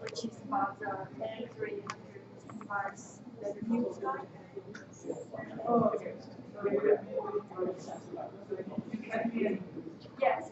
which is about 300 Mars that new sky. Yes.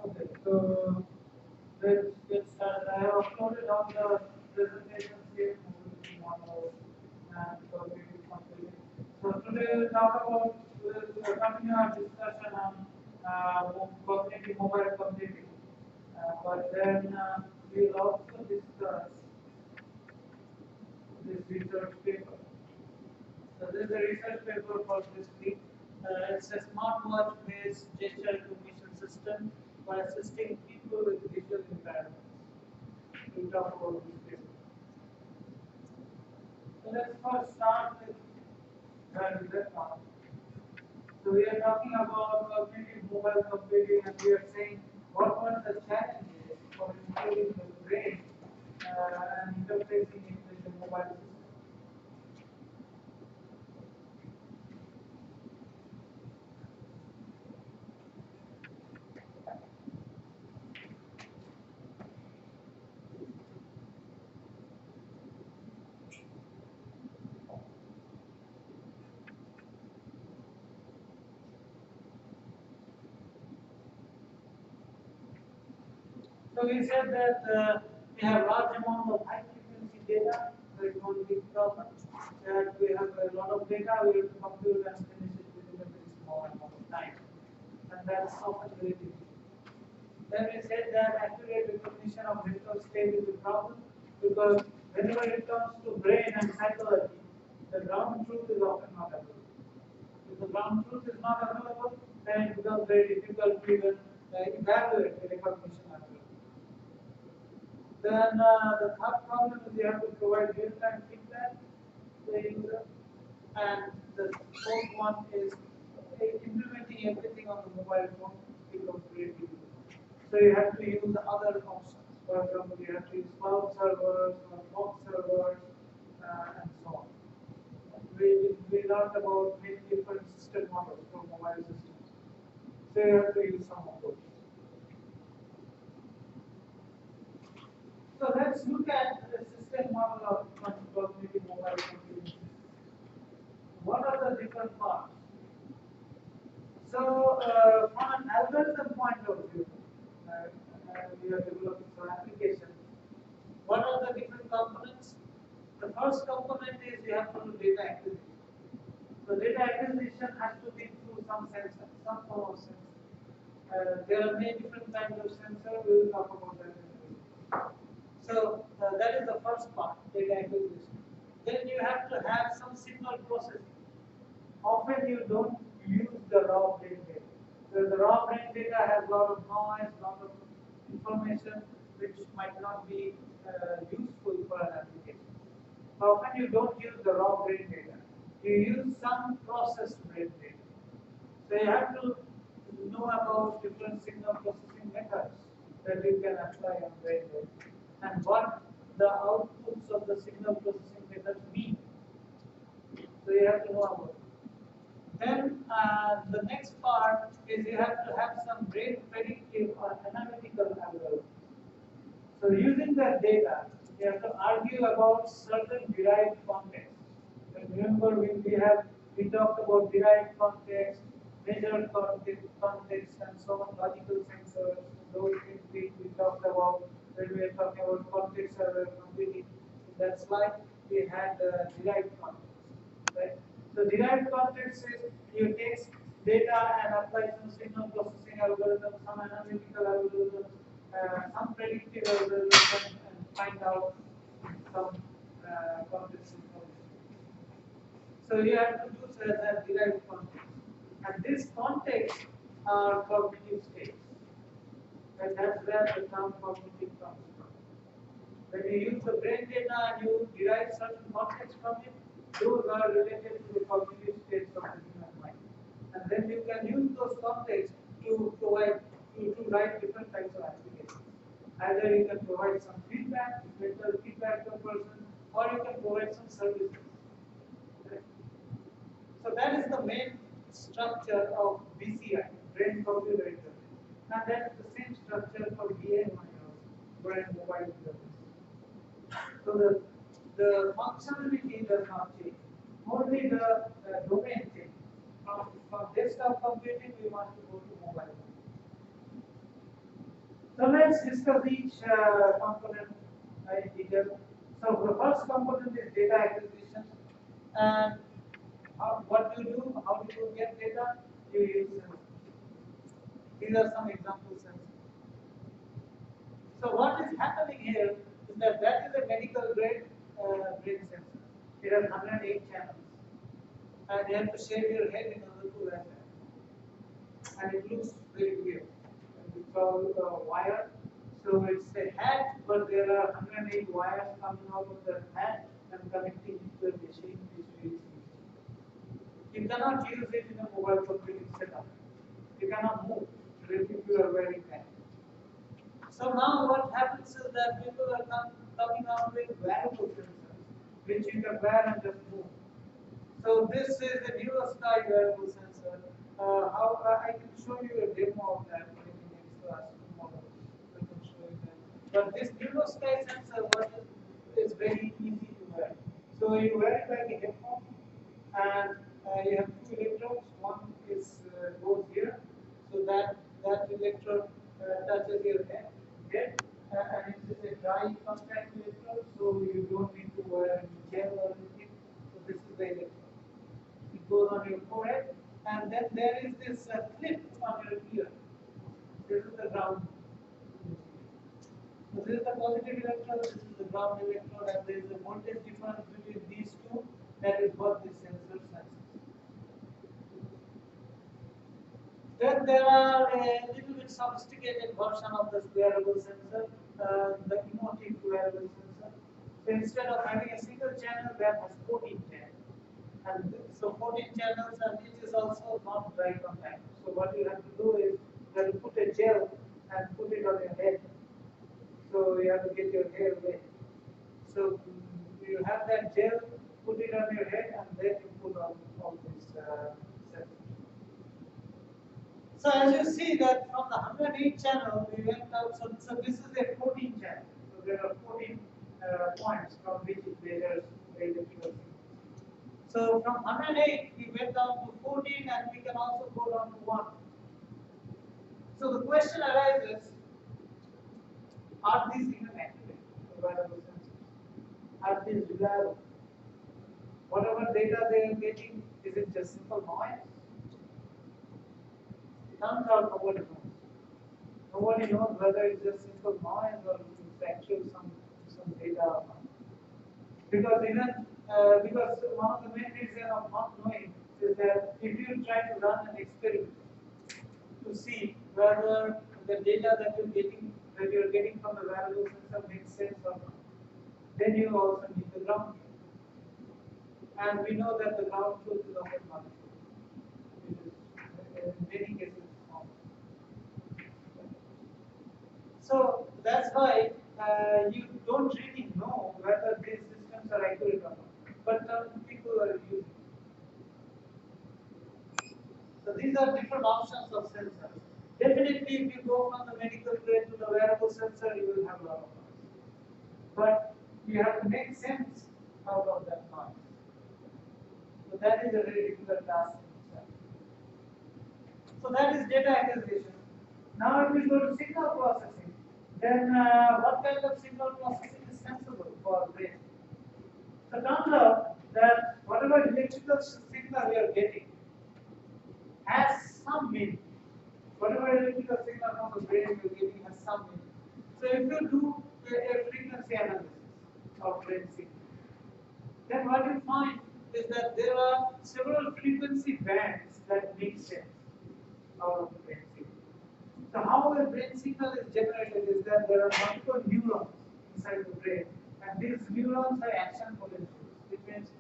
Okay, so let's get started. I have uploaded all the presentations here model and cognitive computing. So today we'll talk about, we'll continue our discussion on cognitive mobile computing. But then we'll also discuss this research paper. So this is a research paper for this week. It's a smartwatch based gesture recognition system for assisting people with visual impairments. We'll talk about this paper. So let's first start with that one. So we are talking about cognitive mobile computing, and we are saying what were the challenges for improving the brain and interfacing it with the mobile system. So we said that we have large amount of high frequency data. There is one big problem that we have a lot of data. We have to compute and finish it within a very small amount of time, and that's often very difficult. Then we said that accurate recognition of mental state is a problem because whenever it comes to brain and psychology, the ground truth is often not available. If the ground truth is not available, then it becomes very difficult to even evaluate the recognition as well. Then the third problem is you have to provide real-time feedback to the user. And the fourth one is implementing everything on the mobile phone becomes very difficult. So you have to use other options. For example, you have to use cloud servers or box servers and so on. We learned about many different system models for mobile systems. So you have to use some of those. So let's look at the system model of cognitive mobile computing. What are the different parts? So from an algorithm point of view, we are developing some applications. What are the different components? The first component is you have to do data acquisition. So data acquisition has to be through some sensor, some form of sensor. There are many different kinds of sensor. We will talk about that in a minute. So that is the first part, data acquisition. Then you have to have some signal processing. Often you don't use the raw brain data. So the raw brain data has a lot of noise, a lot of information which might not be useful for an application. So often you don't use the raw brain data. You use some processed brain data. So you have to know about different signal processing methods that you can apply on brain data and what the outputs of the signal processing methods mean. So you have to know about it. Then the next part is you have to have some brain predictive or analytical algorithm. So using that data, you have to argue about certain derived context. And remember, we talked about derived context, measured context, and so on, logical sensors. Those things we talked about when we were talking about context server computing. In that slide, we had derived context, right? So derived context is you take data and apply some signal processing algorithm, some analytical algorithm, some predictive algorithm, and find out some context information. So you have to do that derived context, and this context are cognitive states, and that's where the term cognitive comes from. When you use the brain data and you derive certain context from it, those are related to the cognitive states of the human mind. And then you can use those contexts to write different types of applications. Either you can provide some feedback, mental feedback to a person, or you can provide some services. Right? So that is the main structure of BCI, brain computer interface. And that's the same structure for BMI also, brain mobile interface. So the functionality does not change. Only the domain changes. From desktop computing, we want to go to mobile. So let's discuss each component in detail. So the first component is data acquisition. And what do you do? How do you get data? You use sensors. These are some example sensors. So what is happening here is that is a medical grade brain sensor. It has 108 channels, and you have to shave your head in order to wear that. And it looks very weird. It's all wire. So it's a hat, but there are 108 wires coming out of the hat and connecting it to the machine, which is you cannot use it in a mobile computing setup. You cannot move if you are wearing that. So now what happens is that people are coming out with wearable sensors, which you can wear and just move. So this is a NeuroSky wearable sensor. How I can show you a demo of that in the next class tomorrow. I can show you that. But this NeuroSky sensor is very easy to wear. So you wear it like a headphone, and you have two electrodes. One is goes here, so that electrode touches your head, and it is a dry contact electrode, so you don't need to wear any gel or anything. So this is the electrode. It goes on your forehead, and then there is this clip on your ear. This is the ground. So this is the positive electrode, this is the ground electrode, and there is a voltage difference between these two. That is what this sensor senses. Then there are a little bit sophisticated version of this wearable sensor, the emotive wearable sensor. So instead of having a single channel, that has 14 channels. And so 14 channels, and it is also not dry contact. So what you have to do is you have to put a gel and put it on your head. So you have to get your hair wet. So you have that gel, put it on your head, and then you put on all these sensors. So as you see that from the 108 channel, we went up, so this is a 14 channel. So there are 14 points from which it measures the electrical signal. So from 108, we went down to 14, and we can also go down to 1. So the question arises, are these even accurate, the wearable sensors? Are these reliable? Whatever data they are getting, is it just simple noise? Turns out nobody knows. Nobody knows whether it's just simple noise or it's actually some data or not. Because because one of the main reasons of not knowing is that if you try to run an experiment to see whether the data that you're getting from the wearable sensor makes sense or not, then you also need the ground truth. And we know that the ground truth is often not true, which is in many cases wrong. So that's why you don't really know whether these systems are accurate or not. But people are using it. So these are different options of sensors. Definitely, if you go from the medical grade to the wearable sensor, you will have a lot of noise. But you have to make sense out of that noise. So that is a very difficult task in itself. So that is data aggregation. Now if we go to signal processing, then what kind of signal processing is sensible for brain? So it turns out that whatever electrical signal we are getting has some meaning. Whatever electrical signal from the brain you are getting has some meaning. So if you do a frequency analysis of brain signal, then what you find is that there are several frequency bands that make sense out of the brain signal. So how a brain signal is generated is that there are multiple neurons inside the brain, and these neurons are action potentials, which means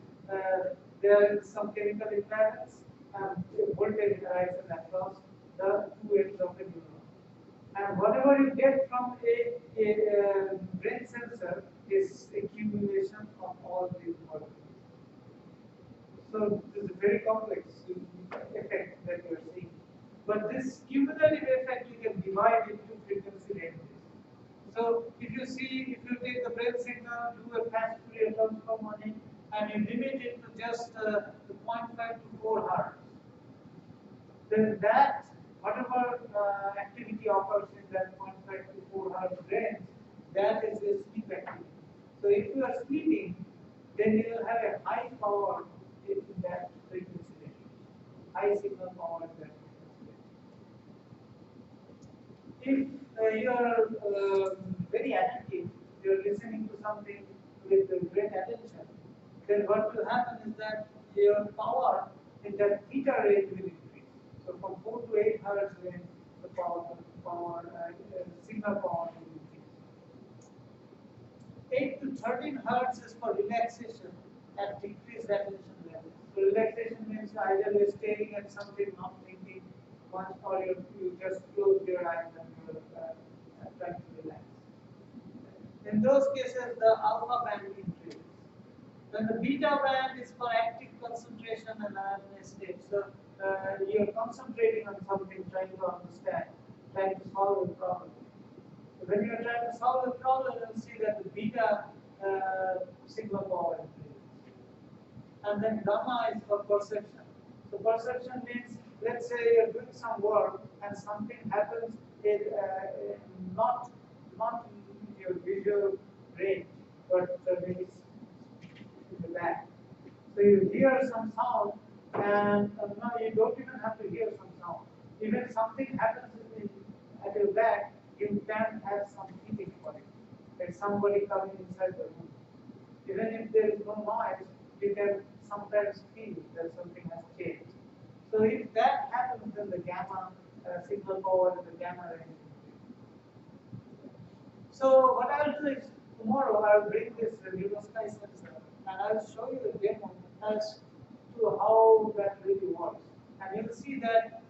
there is some chemical imbalance and voltage arises across the two ends of the neuron. And whatever you get from a brain sensor is accumulation of all these molecules. So this is a very complex effect that you are seeing. But this cumulative effect you can divide into frequency ranges. So if you take the brain signal, do a fast Fourier transform on it, and you limit it to just the 0.5 to 4 hertz, then that whatever activity occurs in that 0.5 to 4 hertz range, that is a sleep activity. So if you are sleeping, then you will have a high power in that frequency range, high signal power in that frequency range. If you are very attentive, you are listening to something with great attention, then what will happen is that your power in that theta range will increase. So from 4 to 8 hertz range, the signal power will increase. 8 to 13 hertz is for relaxation at decreased attention level. So relaxation means either you are staring at something, not thinking much, or you just close your eyes and you are trying to relax. In those cases, the alpha band increases. Then the beta band is for active concentration and awareness state. So you are concentrating on something, trying to understand, trying to solve a problem. So when you are trying to solve a problem, you will see that the beta signal power increases. And then gamma is for perception. So perception means, let's say you are doing some work and something happens not in your visual range, but maybe in the back. So you hear some sound, and now you don't even have to hear some sound. Even something happens at your back, you can have some feeling for it. Like somebody coming inside the room. Even if there is no noise, you can sometimes feel that something has changed. So if that happens, then the gamma signal power and the gamma range. So what I will do is tomorrow I will bring this Neurosky sensor and I will show you a demo as to how that really works. And you will see that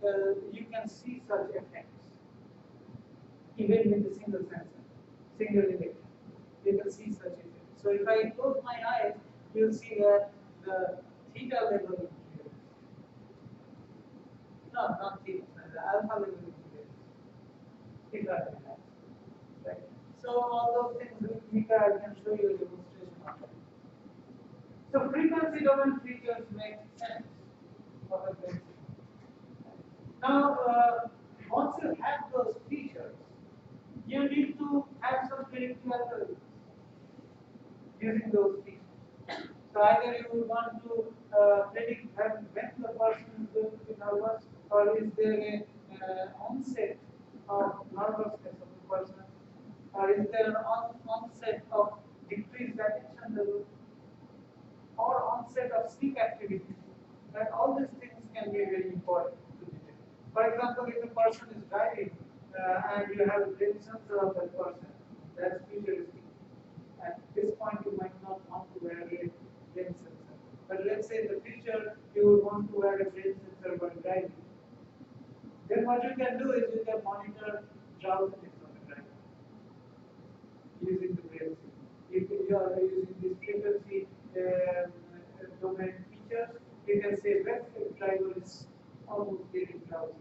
you can see such effects even with a single sensor, single electron. You can see such effects. So if I close my eyes, you will see that the theta level increases. No, not theta, the alpha level increases. Theta level. Right. So all those things with theta, I can show you a demonstration of that. So frequency domain features make sense for the brain. Now, once you have those features, you need to have some predictive algorithms using those features. So either you would want to predict when the person is going to be nervous, or is there a onset of nervousness of the person, or is there an onset of decreased attention level, or onset of sleep activity. And all these things can be very important to detect. For example, if a person is driving and you have a brain sensor of that person, that's futuristic. At this point, you might not want to wear a brain sensor. But let's say in the future, you would want to wear a brain sensor while driving. Then what you can do is you can monitor drowsiness of the driver using the brain sensor. If you are using this frequency domain features, you can say when the driver is almost getting drowsy.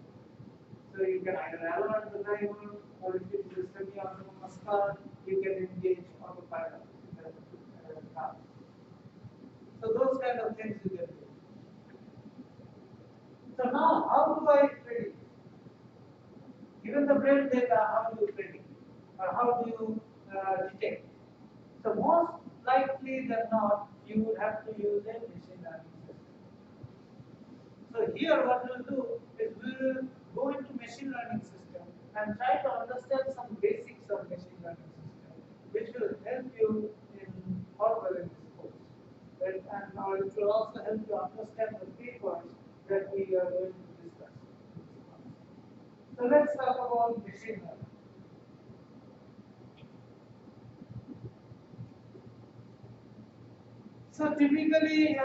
So you can either alert the driver, or if it is a semi-autonomous car, you can engage autopilot in the car. So those kind of things you can do. So now, how do I predict? Given the brain data, how do you predict? Or how do you detect? So most likely than not, you would have to use a machine learning system. So here what we'll do is we will go into machine learning system and try to understand some basics of machine learning system, which will help you in further in this course. Right? And it will also help you understand the papers that we are going to discuss. So let's talk about machine learning. So typically,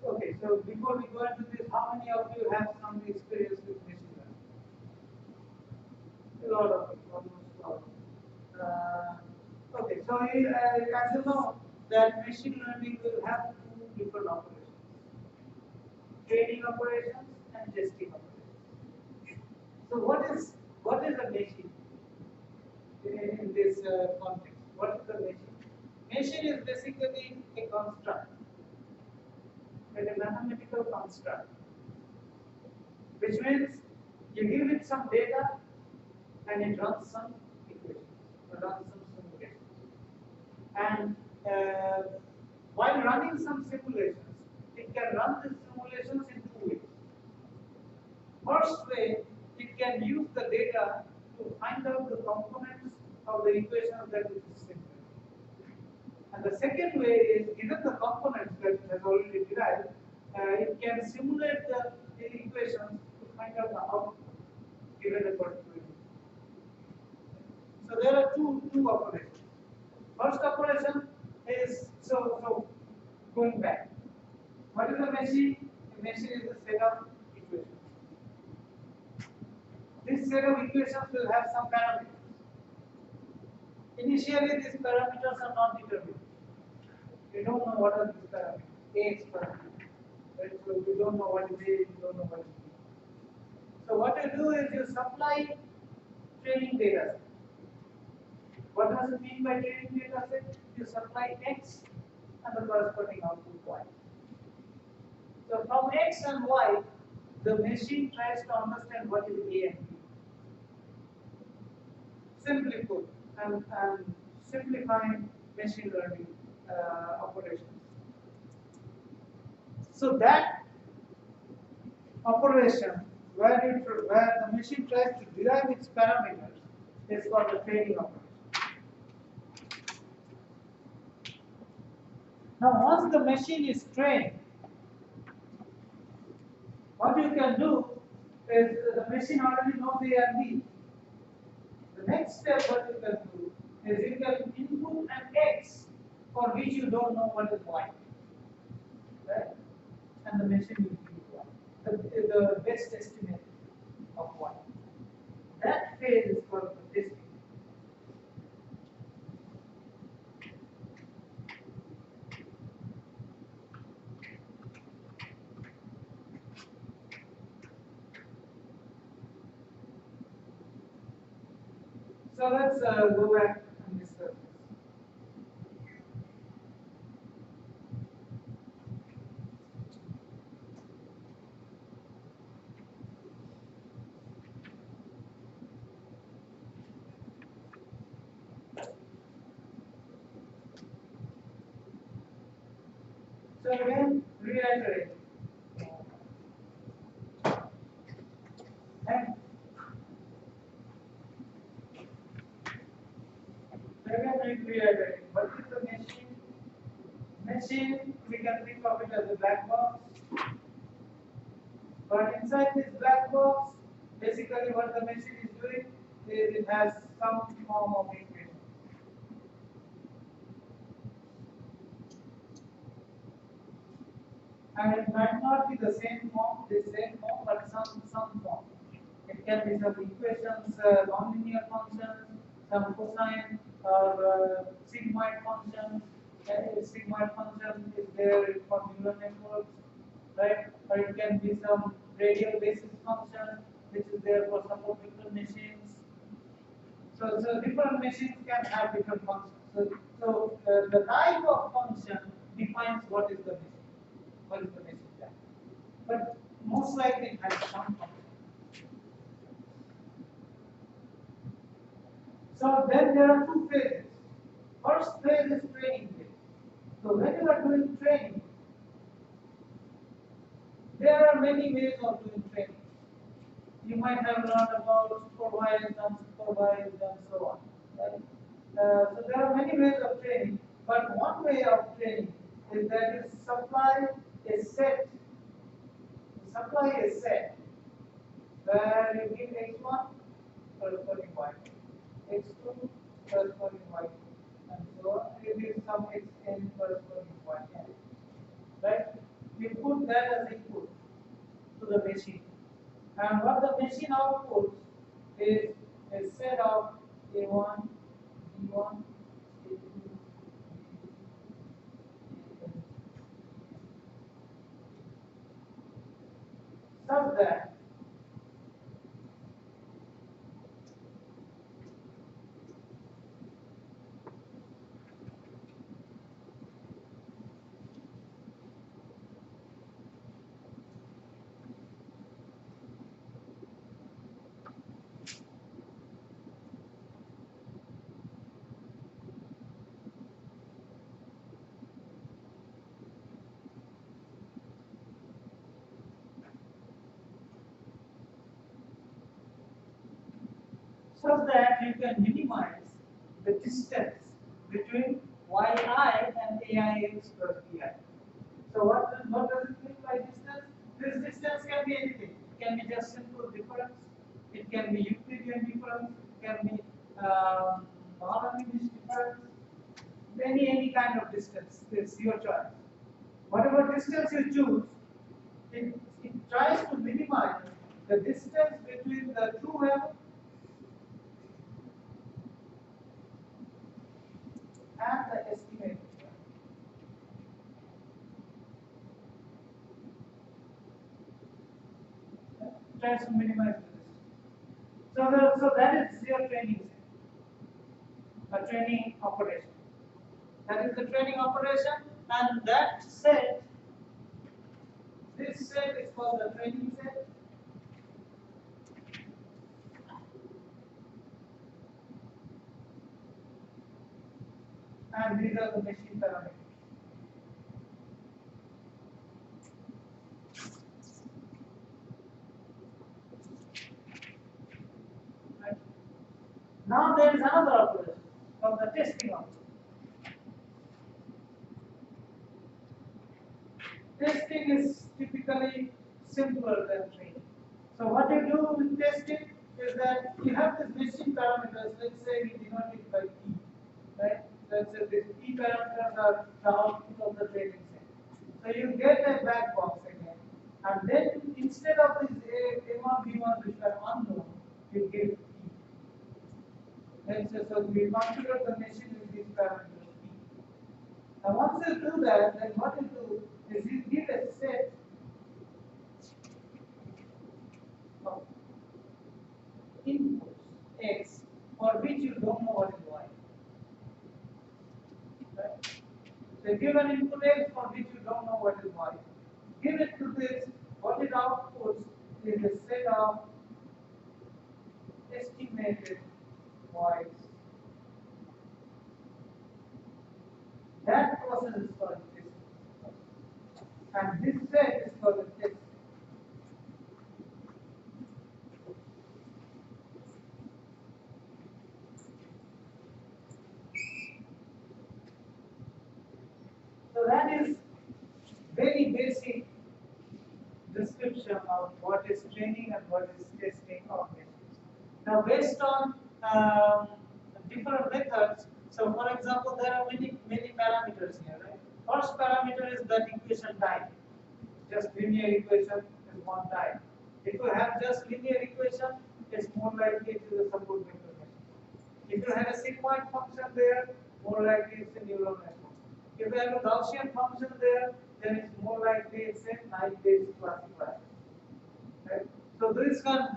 okay, so before we go into this, how many of you have some experience with machine learning? A lot of you, almost all. Okay, so as you know, that machine learning will have two different operations: training operations and testing operations. So what is a machine in this context? What is a machine? Machine is basically a construct, a mathematical construct, which means you give it some data and it runs some equations, runs some simulations. And while running some simulations, it can run these simulations in two ways. First way, it can use the data to find out the components of the equations that it is simulating. And the second way is, given the components that it has already derived, it can simulate the equations to find out the output given a particular. So there are two operations. First operation is so going back. What is a machine? A machine is a set of equations. This set of equations will have some parameters. Initially, these parameters are not determined. We don't know what are these parameters. X parameters. Right? So we don't know what is A, we don't know what is B. So what you do is you supply training data set. What does it mean by training data set? You supply X and the corresponding output Y. So from X and Y, the machine tries to understand what is A and B. Simply put, I'm simplifying machine learning operations. So that operation where the machine tries to derive its parameters is called the training operation. Now once the machine is trained, what you can do is the machine already knows A and B. The next step what you can do is you can input an X for which you don't know what is Y. Right? And the machine will give you Y. The best estimate of Y. That phase is called the testing. So let's go back and discuss this. So again, reiterate. And again, reiterate. What is the machine? Machine, we can think of it as a black box. But inside this black box, basically what the machine is doing is it has some form of equation. And it might not be the same form, but some form. It can be some equations, nonlinear functions, some cosine or sigmoid functions. Sigmoid function is there for neural networks, right? Or it can be some radial basis function, which is there for some of different machines. So different machines can have different functions. So the type of function defines what is the machine. What is the machine type? But most likely it has some function. So then there are two phases. First phase is training phase. So when you are doing training, there are many ways of doing training. You might have learned about supervised, unsupervised, and so on. Right? So there are many ways of training, but one way of training is that you supply a set. Where you give x1 corresponding y, x2 corresponding y, and so on. You give some xn corresponding yn. Right? You put that as input to the machine. And what the machine outputs is a set of A1, B1, A2, such that you can minimize the distance between yi and aix plus bi. So what does it mean by distance? This distance can be anything. It can be just simple difference. It can be Euclidean difference. It can be non-English difference. Any kind of distance. It's your choice. Whatever distance you choose, it tries to minimize the distance between the true value and the estimated value. Tries to minimize the distance. So that is your training set, a training operation. That is the training operation, and that set, this set is called the training set. And these are the machine parameters. Right. Now there is another operation called the testing operation. Testing is typically simpler than training. So what you do with testing is that you have this machine parameters. Let's say we denote it by P, right? Let's say these P parameters are the output of the training set. So you get a black box again, and then instead of these A1, B1 which are unknown, you give P. Let's say so we configure the machine with these parameters P. Now once you do that, then what you do is you give a set of inputs x for which you don't know what is y. Right? So give an input x for which you don't know what is y. Give it to this, what it outputs is a set of estimated y's. That process is called testing. And this set is called the test. So that is very basic description of what is training and what is testing of machines. Now based on different methods, so for example there are many parameters here, right? First parameter is that equation type. Just linear equation is one type. If you have just linear equation, it's more likely it is a support vector machine. If you have a sigmoid function there, more likely it's a neural network. If you have a Gaussian function there, then it's more likely it's a Knight-based classifier. Right? So this one,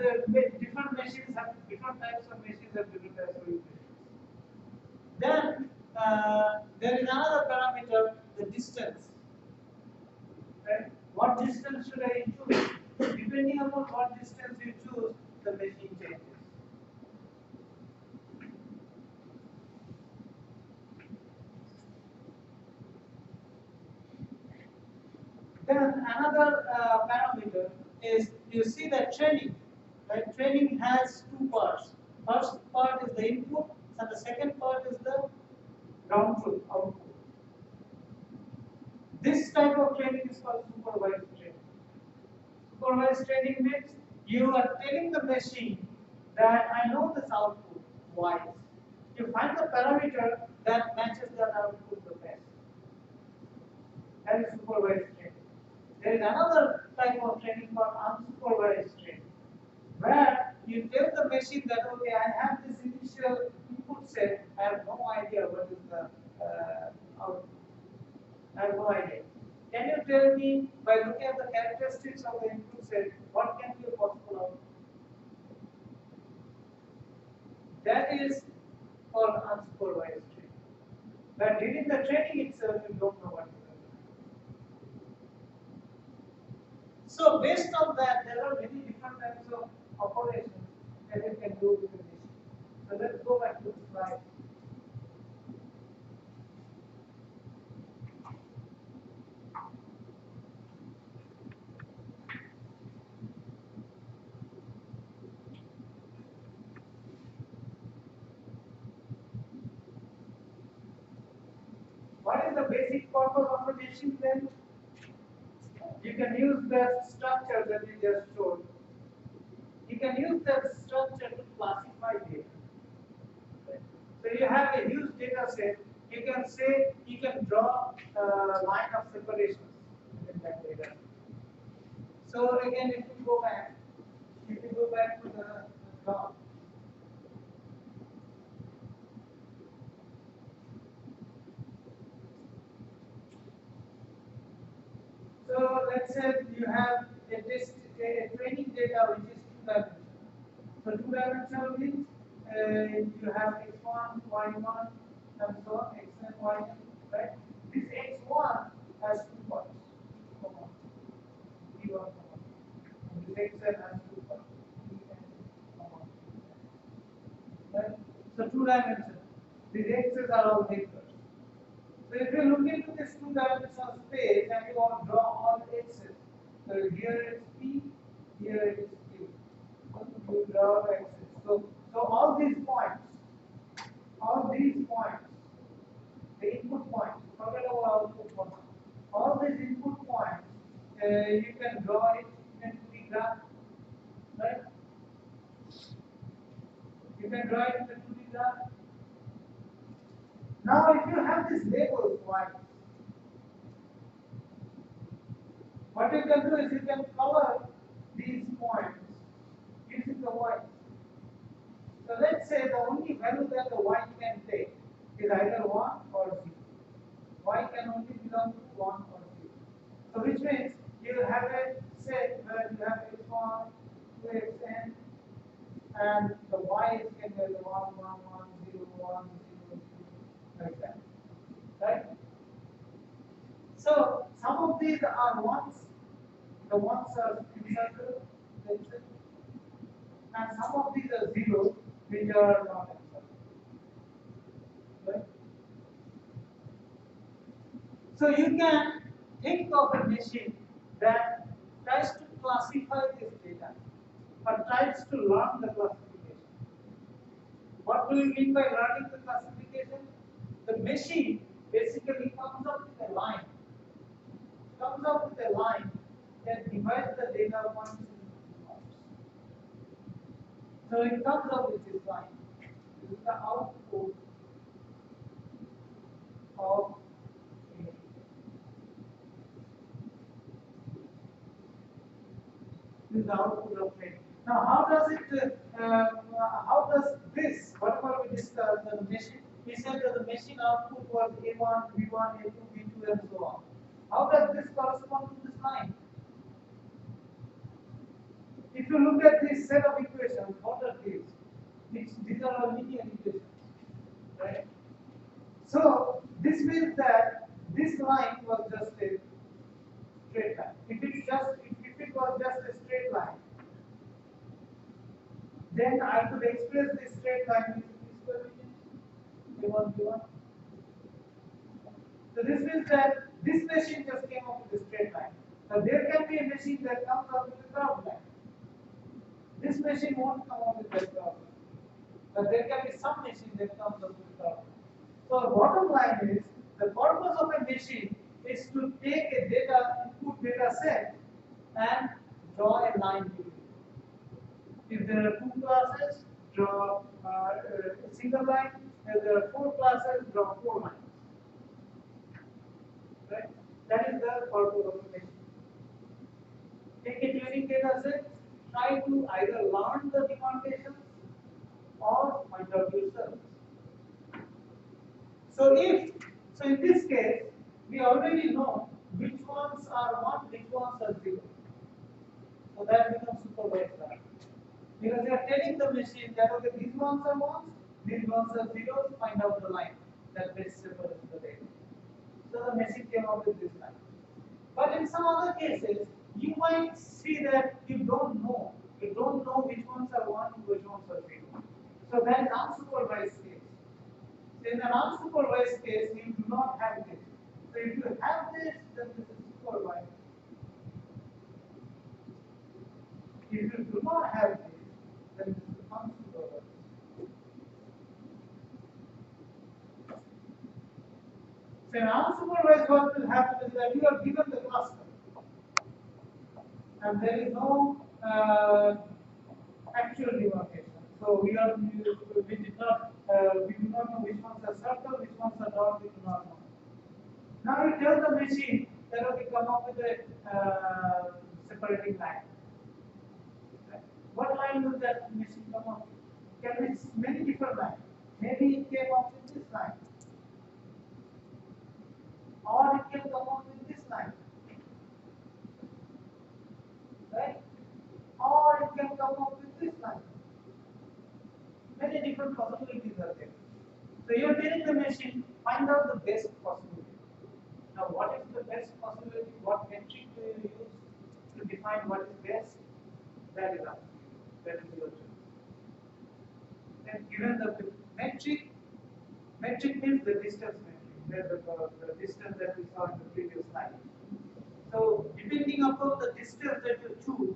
different machines have different types of machines have different types of equations. Then there is another parameter, the distance. Right? What distance should I choose? Depending upon what distance you choose, the machine changes. Then another parameter is you see that training. Right? Training has two parts. First part is the input, and the second part is the ground truth output. This type of training is called supervised training. Supervised training means you are telling the machine that I know this output wise. You find the parameter that matches that output the best. That is supervised training. There is another type of training called unsupervised training, where you tell the machine that okay, I have this initial input set, I have no idea what is the output. I have no idea. Can you tell me by looking at the characteristics of the input set, what can be a possible output? That is called unsupervised training. But during the training itself, you don't know what is going on. So based on that, there are many different types of operations that you can do with the machine. So let's go back to the slide. What is the basic purpose of a machine then? You can use the structure that we just showed. You can use that structure to classify data. So you have a huge data set. You can say you can draw a line of separations in that data. So again, if you go back to the draw. So let's say you have a training data which is two-dimensional. So two-dimensional means you have x1, y1, and so on, x and y, right? This x1 has two parts, comma, p1, comma. And this xn has two parts, pn, comma, right? So two-dimensional. These x's are all vectors. So if you look into this two-dimensional space and you want to draw all x's, so here it's p, here it is q. So you draw x's. So all these points, the input points, forget about output points. All these input points, you can draw it in 2D graph, right? You can draw it in the 2D graph. Now, if you have these labels, what you can do is you can color these points using the white. So let's say the only value that the y can take is either 1 or 0. Y can only belong to 1 or 0. So which means you have a set where you have x1 to xn and the y can be 1, 1, 1, 0, 1, 0, 0, like that. Right? So some of these are ones, the ones are encircled, let's say, and some of these are zeros, which are not encircled. Right? So you can think of a machine that tries to classify this data, or tries to learn the classification. What do you mean by learning the classification? The machine basically comes up with a line. That divides the data points into parts. So it comes up with this line. This is the output of a. This is the output of training. Now, how does this, whatever we discussed, the machine, we said that the machine output was A1, B1, A2, B2, and so on. How does this correspond to this line? If you look at this set of equations, what are these? These are all linear equations, right? So this means that this line was just a straight line. If it was just a straight line, then I could express this straight line with this coefficient a1 b1. So this means that this machine just came up with a straight line. Now there can be a machine that comes up with a curved line. This machine won't come up with that curved line. But there can be some machine that comes up with a curved line. So the bottom line is the purpose of a machine is to take a input data set and draw a line between it. If there are two classes, draw a single line. If there are four classes, draw four lines. Right? That is the purpose of the machine. Take a tuning data set, try to either learn the demarcations or find out yourself. So in this case, we already know which ones are 1, which ones are 0. So that becomes supervised learning. Because you are telling the machine that okay, these ones are 1s, these ones are 0s, find out the line that best separates the data. So the machine came up with this line. But in some other cases, you might see that you don't know which ones are 1, which ones are 0. So that is unsupervised case. So in an unsupervised case, you do not have this. So if you have this, then this is supervised. If you do not have this, then this is unsupervised. So in unsupervised, what will happen is that you are given the cluster, and there is no actual demarcation. So we do not know which ones are circle, which ones are dot. We do not know. Now you tell the machine that okay, come up with a separating line. What line will that machine come up with? Can be many different lines. Maybe it came up with this line, or it can come up with this line, right? Or it can come up with this line. Many different possibilities are there. So you are telling the machine, find out the best possibility. Now, what is the best possibility? What metric do you use to define what is best? That is up to you. That is your choice. And given the metric means the distance metric, the distance that we saw in the previous slide. So, depending upon the distance that you choose,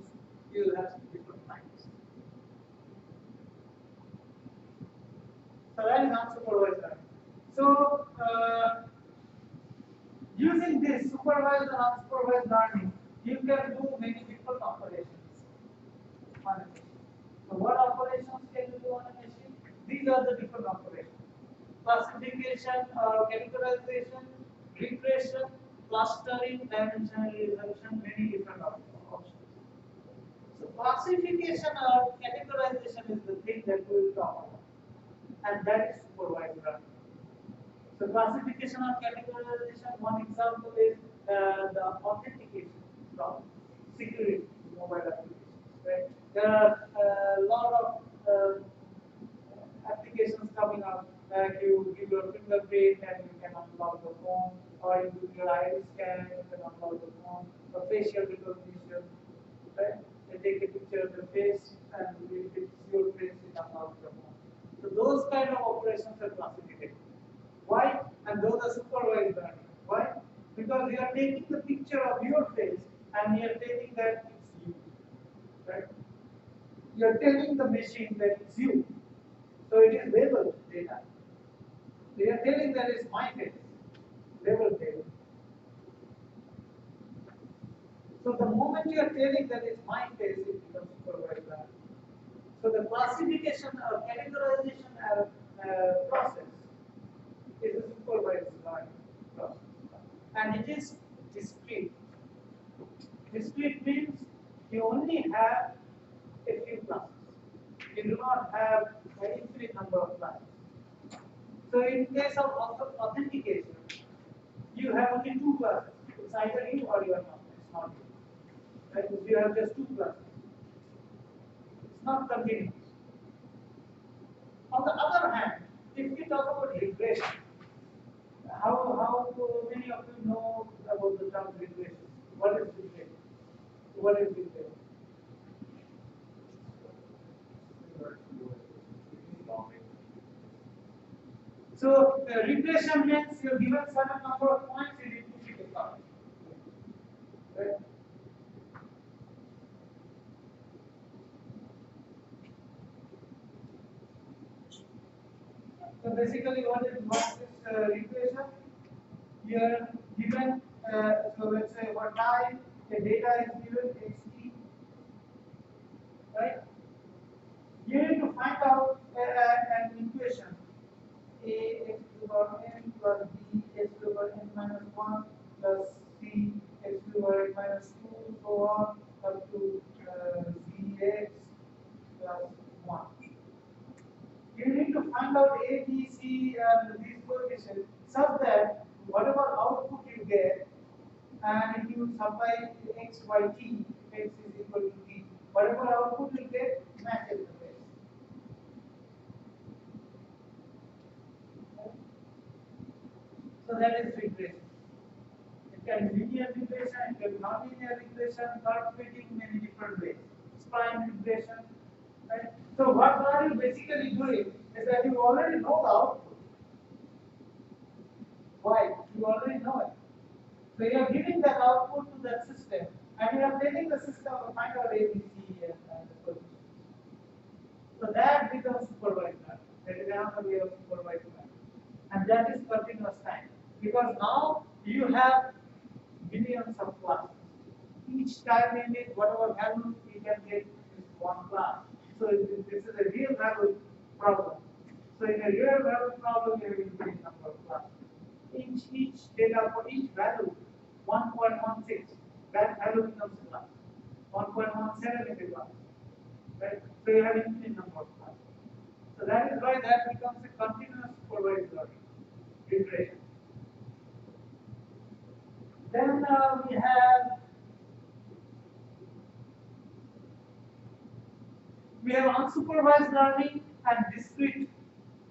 you will have different lines. So that is unsupervised learning. So using this supervised and unsupervised learning, you can do many different operations on a machine. So what operations can you do on a machine? These are the different operations. Classification or categorization, regression, clustering, dimensionalization, many different options. So classification or categorization is the thing that we will talk about, and that is supervised learning. So classification or categorization, one example is the authentication from security mobile applications. Right? There are a lot of applications coming up. Like you give your fingerprint and you can unlock the phone, or you do your iris scan and you can unlock the phone, or facial recognition. Right? They take a picture of the face and if it's your face, it unlocks the phone. So those kind of operations are classification. Why? And those are supervised learning. Why? Because you are taking the picture of your face and you are telling that it's you. Right? You are telling the machine that it's you. So it is labeled data. You are telling that it's my face. Labeled data. So the moment you are telling that it's my face, it becomes supervised learning. So the classification or categorization process is a supervised learning process. And it is discrete. Discrete means you only have a few classes. You do not have an infinite number of classes. So in case of authentication, you have only two classes. It's either you or you are not. It's not you. Right? You have just two classes. not continuous. On the other hand, if we talk about regression, how many of you know about the term regression? What is regression? What is regression? So regression means you're given certain number of points, you need to pick a card. Right? So basically, what is regression? You're given, so let's say over time, the data is given xt, right? You need to find out an equation a x to the power n plus b x to the power n minus 1 plus c x to the power n minus 2 so on up to zx plus 1. You need to find out a, b, c and these coefficients such that whatever output you get, and if you supply x, y, t, x is equal to t, whatever output you get matches the base. So that is regression. It can be linear regression, it can be non-linear regression, curve fitting in many different ways. Spline regression. Right? So what are you basically doing is that you already know the output. Why? You already know it. So you are giving that output to that system, and you are telling the system to find out A, B, C, and the position. So that becomes supervised learning. That is another way of supervised learning, and that is continuous time, because now you have billions of classes. Each time unit, whatever value you can get is one class. So this is a real value problem. So in a real value problem, you have infinite number of classes. Each data for each value, 1.16, that value becomes a class. 1.17 is a class. Right? So you have infinite number of classes. So that is why that becomes a continuous supervised learning regression. Then we have unsupervised learning and discrete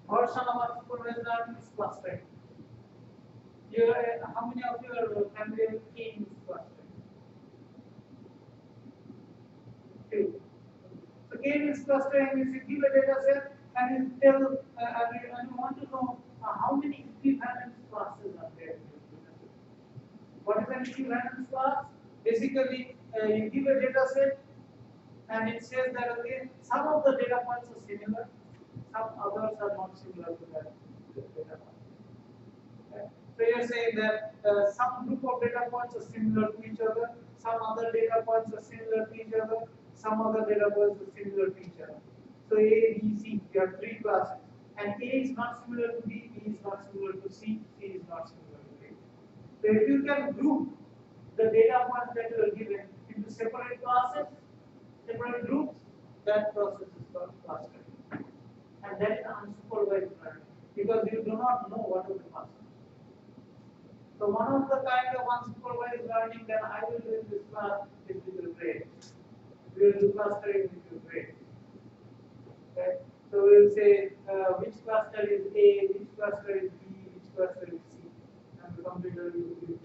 version of unsupervised learning is clustering. How many of you are familiar with K-means clustering? Two. So K-means clustering is you give a data set and you tell and you want to know how many equivalence classes are there. What is an equivalence class? Basically, you give a data set and it says that okay, some of the data points are similar, some others are not similar to that data point. Okay. So you are saying that some group of data points are similar to each other, some other data points are similar to each other, some other data points are similar to each other. So A, B, C, you have three classes, and A is not similar to B, B is not similar to C, C is not similar to A. So if you can group the data points that you are given into separate classes, separate groups, that process is called clustering. And that is unsupervised learning, because you do not know what is the cluster. So one of the kind of unsupervised learning that I will do in this class is with your grades. We will do clustering with your grades. Okay? So we will say which cluster is A, which cluster is B, which cluster is C, and the computer will give me.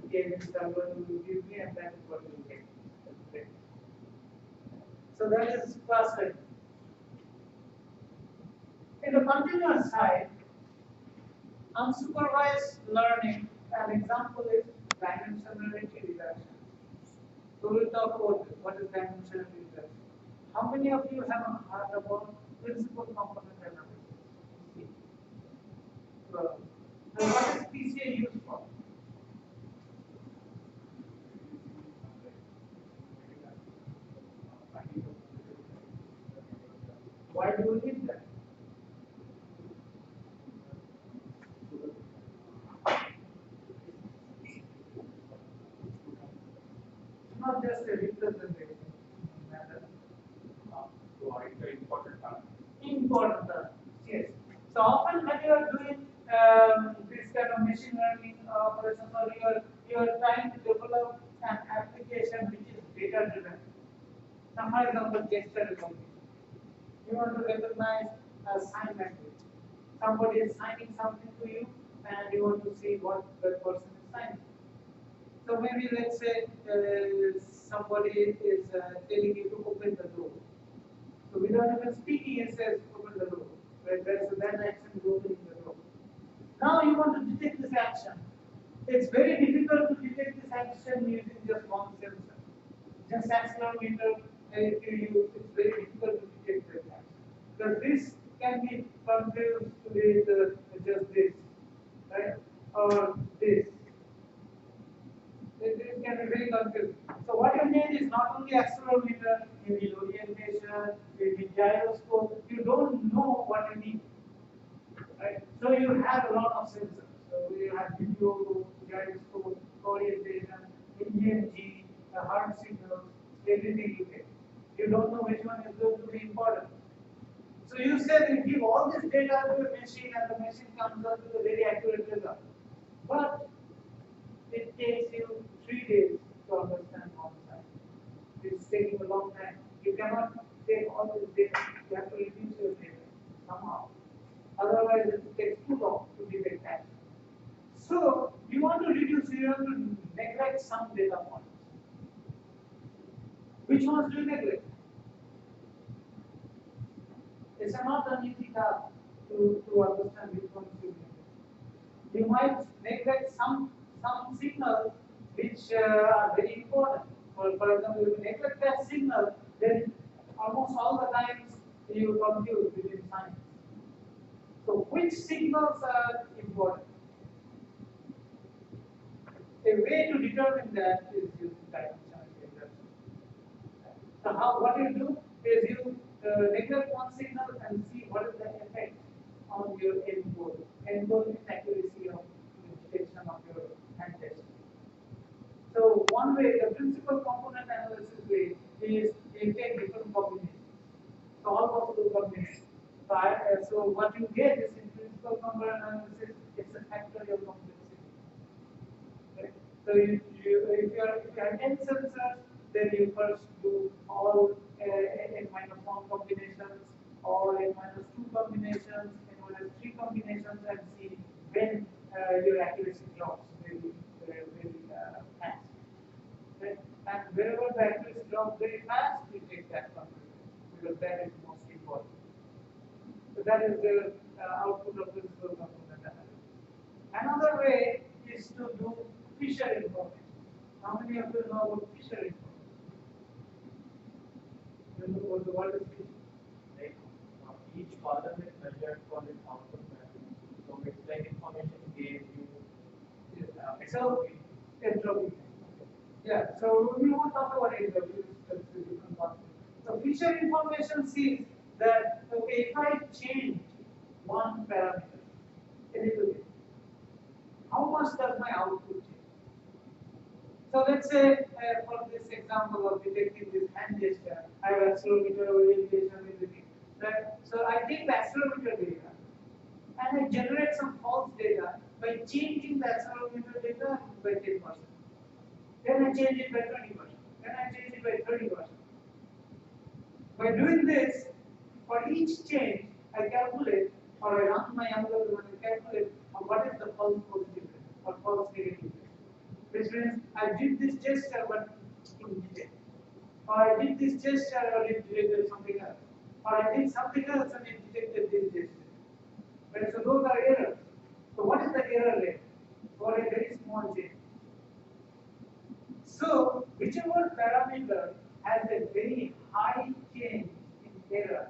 The K-means server will give me, and that is what you will get. Okay. So that is clustering. In the continuous side, unsupervised learning, an example is dimensionality reduction. So we'll talk about what is dimensionality reduction. How many of you have heard about principal component analysis? So what is PCA used for? Why do we need that? Not just a representation matter. So it's an important part. Important, yes. So often when you are doing this kind of machine learning operations, or you are trying to develop an application which is data driven. Some, for example, gesture recognition. You want to recognize a sign language. Somebody is signing something to you, and you want to see what that person is signing. So maybe let's say somebody is telling you to open the door. So without even speaking, it says open the door. Right? There's that action is opening the door. Now you want to detect this action. It's very difficult to detect this action using just one sensor. Just accelerometer, if you use, it's very difficult to detect that action. Because this can be confused with just this, right? Or this. It can be very confusing. So what you need is not only accelerometer, you need orientation, you need gyroscope. You don't know what you need, right? So you have a lot of sensors. So you have video, gyroscope, orientation, EMG, the heart signals, everything you get. You don't know which one is going to be important. So you said you give all this data to a machine and the machine comes up with a very accurate result. But it takes you 3 days to understand one side. It's taking a long time. You cannot take all this data. You have to reduce your data somehow. Otherwise, it takes too long to detect action. So you want to reduce, you want to neglect some data points. Which ones do you neglect? It's not an easy task to understand which ones you neglect. You might neglect some signals which are very important. For example, if you neglect that signal, then almost all the times you confuse between signs. So which signals are important? A way to determine that is using dimensional regression. So what you do is you neglect one signal and see what is the effect on your end goal. End goal is accuracy of detection of your hand test. So one way, the principal component analysis way is you take different combinations. So all possible combinations. So what you get is in principal component analysis, it's a factorial complexity. Okay? So if you have n sensors, then you first do all n-1 combinations, or n-2 combinations, n-3 combinations, and see when your accuracy drops very fast. Okay? And wherever the accuracy drops very fast, you take that combination because that is most important. So that is the output of this component analysis. Another way is to do Fisher information. How many of you know about Fisher information? You know what the word is Fisher? Like each column is measured for its output value. So it's like information gave you. So entropy. Yeah. So we won't talk about entropy. That's a different part. So Fisher information sees that okay, if I change one parameter a little bit, how much does my output change? So let's say for this example of detecting this hand gesture, I have accelerometer, orientation, everything. Right? So I take the accelerometer data and I generate some false data by changing the accelerometer data by 10%. Then I change it by 20%. Then I change it by 30%. By doing this, for each change, I calculate or I run my algorithm and I calculate what is the false positive rate or false negative rate. Which means I did this gesture but it didn't detect. Or I did this gesture but it detected something else. Or I did something else and it detected this gesture. Right? So those are errors. So what is the error rate for a very small change? So whichever parameter has a very high change in error,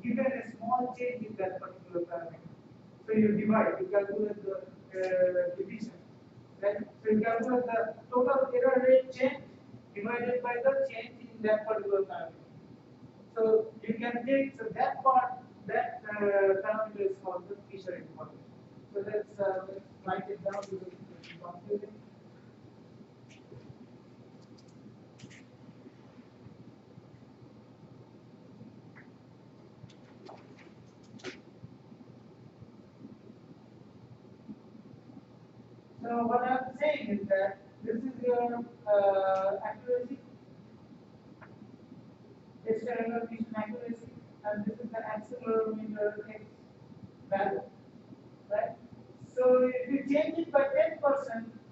given a small change in that particular parameter. So you divide, you calculate the division. Right? So you calculate the total error rate change divided by the change in that particular parameter. So you can take that part, that parameter is called the Fisher information. So let's write it down because it's confusing. So what I'm saying is that this is your accuracy. facial recognition accuracy, and this is the accelerometer X value, right? So if you change it by 10%,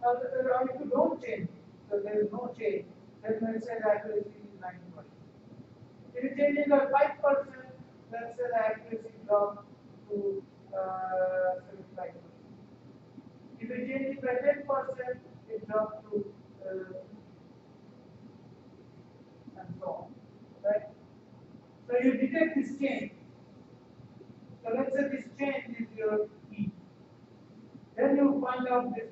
or if you don't change it, so there is no change, then let's say the accuracy is 90%. If you change it by 5%, let's say the accuracy drops to 75%. If you change it by 10%, it drops to and so on, right? So you detect this change. So let's say this change is your E. Then you find out this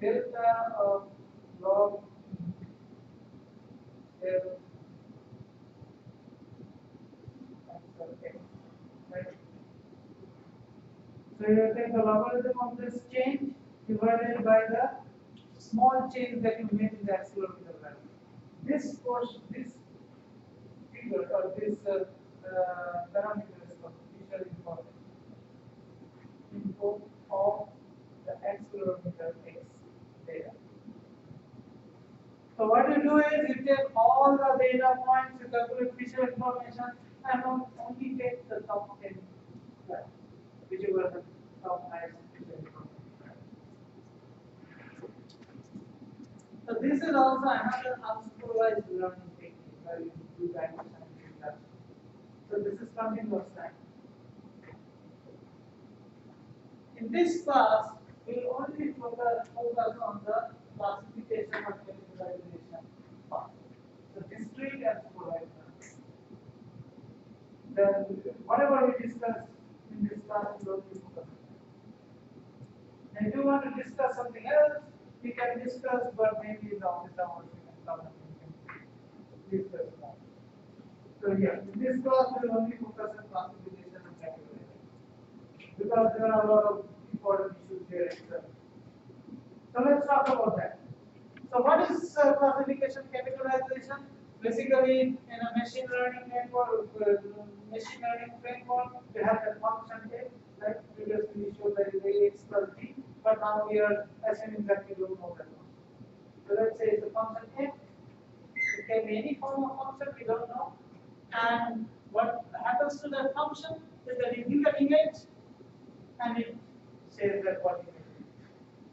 delta of log L X, right? So you take the logarithm of this change divided by the small change that you made in the accelerometer value. This portion, this figure or this parameter is called feature information info of the accelerometer X data. So what you do is you take all the data points, you calculate feature information, and only take the top 10, whichever the top highest feature information. So this is also another unsupervised learning technique where you do that and so this is continuous time. In this class, we will only focus on the classification of categorization part. So discrete and supervised learning. Then whatever we discuss in this class, we will only focus on that. And if you want to discuss something else, we can discuss, but maybe in the office hours we can come and we can discuss more. So here, in this class, we will only focus on classification and categorization because there are a lot of important issues here itself. So let's talk about that. So what is classification categorization? Basically, in a machine learning framework, we have the function A, right? Previously we showed that is Ax plus b, but now we are assuming that we don't know that one. So let's say it's a function A. It can be any form of function, we don't know. And what happens to that function is that you give an image and it says that what image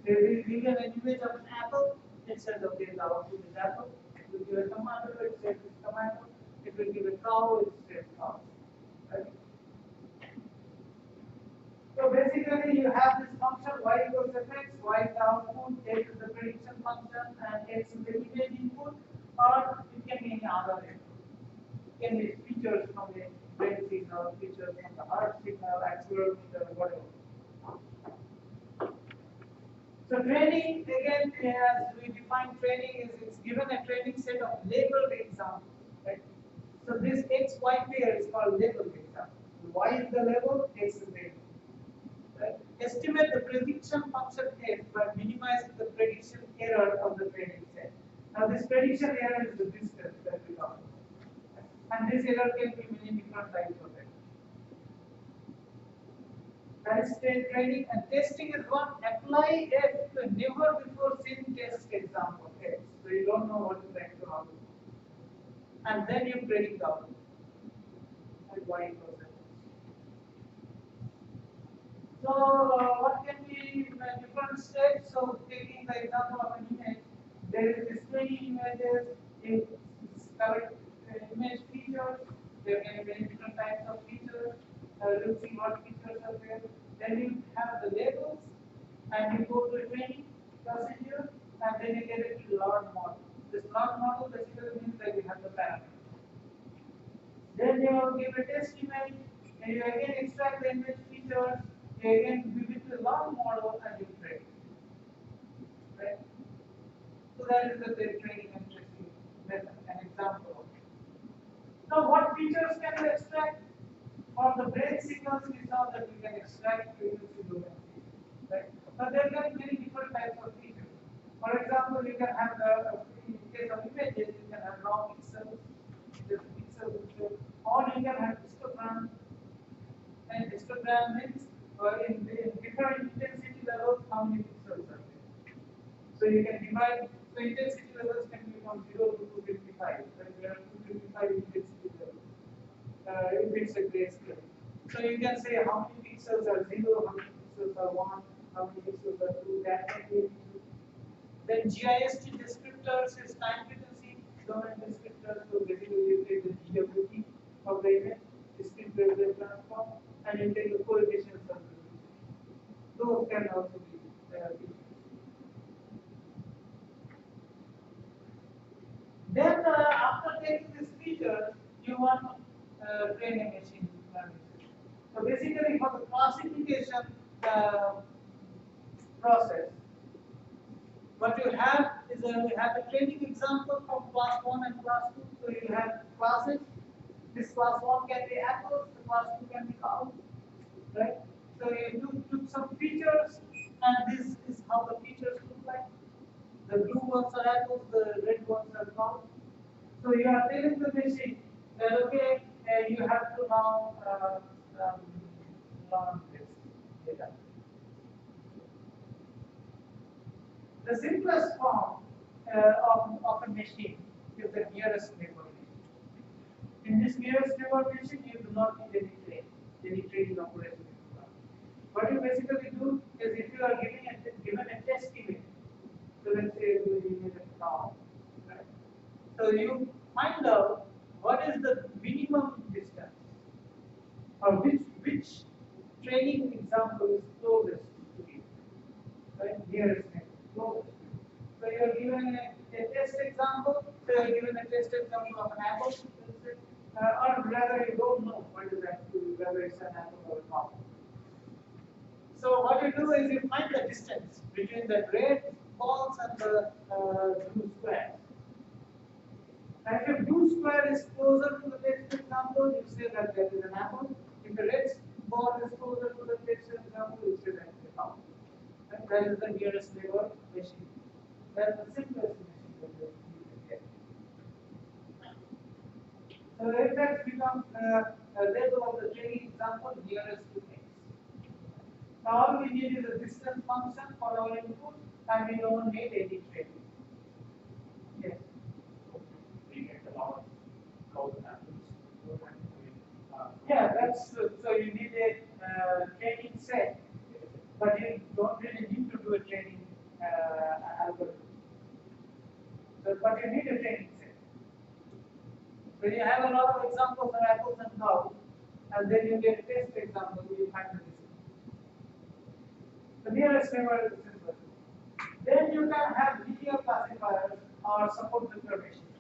it is. If you give an image of an apple, it says okay, the output is apple. If you give a tomato, it says it's tomato. If you give a cow, it says cow. Right? So basically, you have this function y equals fx, y is the output, x is the prediction function, and x is the image input, or it can be any other input. It can be features from the brain signal, features from the heart signal, accelerometer, whatever. So training, again, as we define training, is it's given a training set of labeled examples. Right? So this x, y pair is called labeled example. Y is the label, x is the label. Right? Estimate the prediction function f by minimizing the prediction error of the training set. Now this prediction error is the distance that we talk about. And this error can be many different types of it. That is training, and testing is one. Apply F to never before seen test example X. So you don't know what is the actual output. And then you predict the output. And Y equals X. So what can be different steps? So taking the example of an image, there is displaying images, it's correct image features, there can be many different types of features. We'll see what features are there. Then you have the labels, and you go to a training procedure, and then you get a learn model. This learn model basically means that you have the parameters. Then you give a test image, and you again extract the image features, you again give it to the learn model, and you train. Right? So that is the training and testing method, an example of it. Now, what features can you extract? For the brain signals, we saw that we can extract frequency domain features. Right? But there can be many different types of features. For example, you can have in case of images, you can have raw pixels, just pixels, or you can have histogram. And histogram means in different intensity levels, how many pixels are there. So you can divide. So intensity levels can be from 0 to 255. When there are 255 intensity if it's a grayscale. So you can say how many pixels are 0, how many pixels are 1, how many pixels are 2, that can be. Then GIST descriptors is time frequency domain descriptors, so basically you take the GWT of the image, discrete wavelet transform, and you take the coefficients of the image. Those can also be features. Then after taking these features, you want to train a machine learning system. So basically for the classification process, what you have is you have a training example from class 1 and class 2. So you have classes. This class 1 can be apples, the class 2 can be cows, right? So you took some features, and this is how the features look like. The blue ones are apples, the red ones are cows. So you are telling the machine that okay, you have to now learn this data. The simplest form of a machine is the nearest neighbor machine. In this nearest neighbor machine, you do not need any training operation. What you basically do is if you are given a test image, so let's say you image of a cow, right? So you find out what is the minimum distance, or which training example is closest to you, right? Nearest neighbor, closest. So you are given a test example. So you are given a test example of an apple, or rather you don't know what is actually whether it's an apple or a cow. So what you do is you find the distance between the red balls and the blue squares. And if a blue square is closer to the text example, you say that there is an apple. If the red ball is closer to the text example, you say that it's a cow. And that is the nearest neighbor machine. That's the simplest machine that you can get. So let that become that was the training example nearest to x. Now all we need is a distance function for our input, and we don't need any training. Yes. We get a lot of cloud apples. Yeah, that's so you need a training set, but you don't really need to do a training algorithm. So, but you need a training set. So you have a lot of examples of apples and cows, and then you get a test example, you find the distance. The nearest neighbor is the simplest. Then you can have linear classifiers or support vector machines.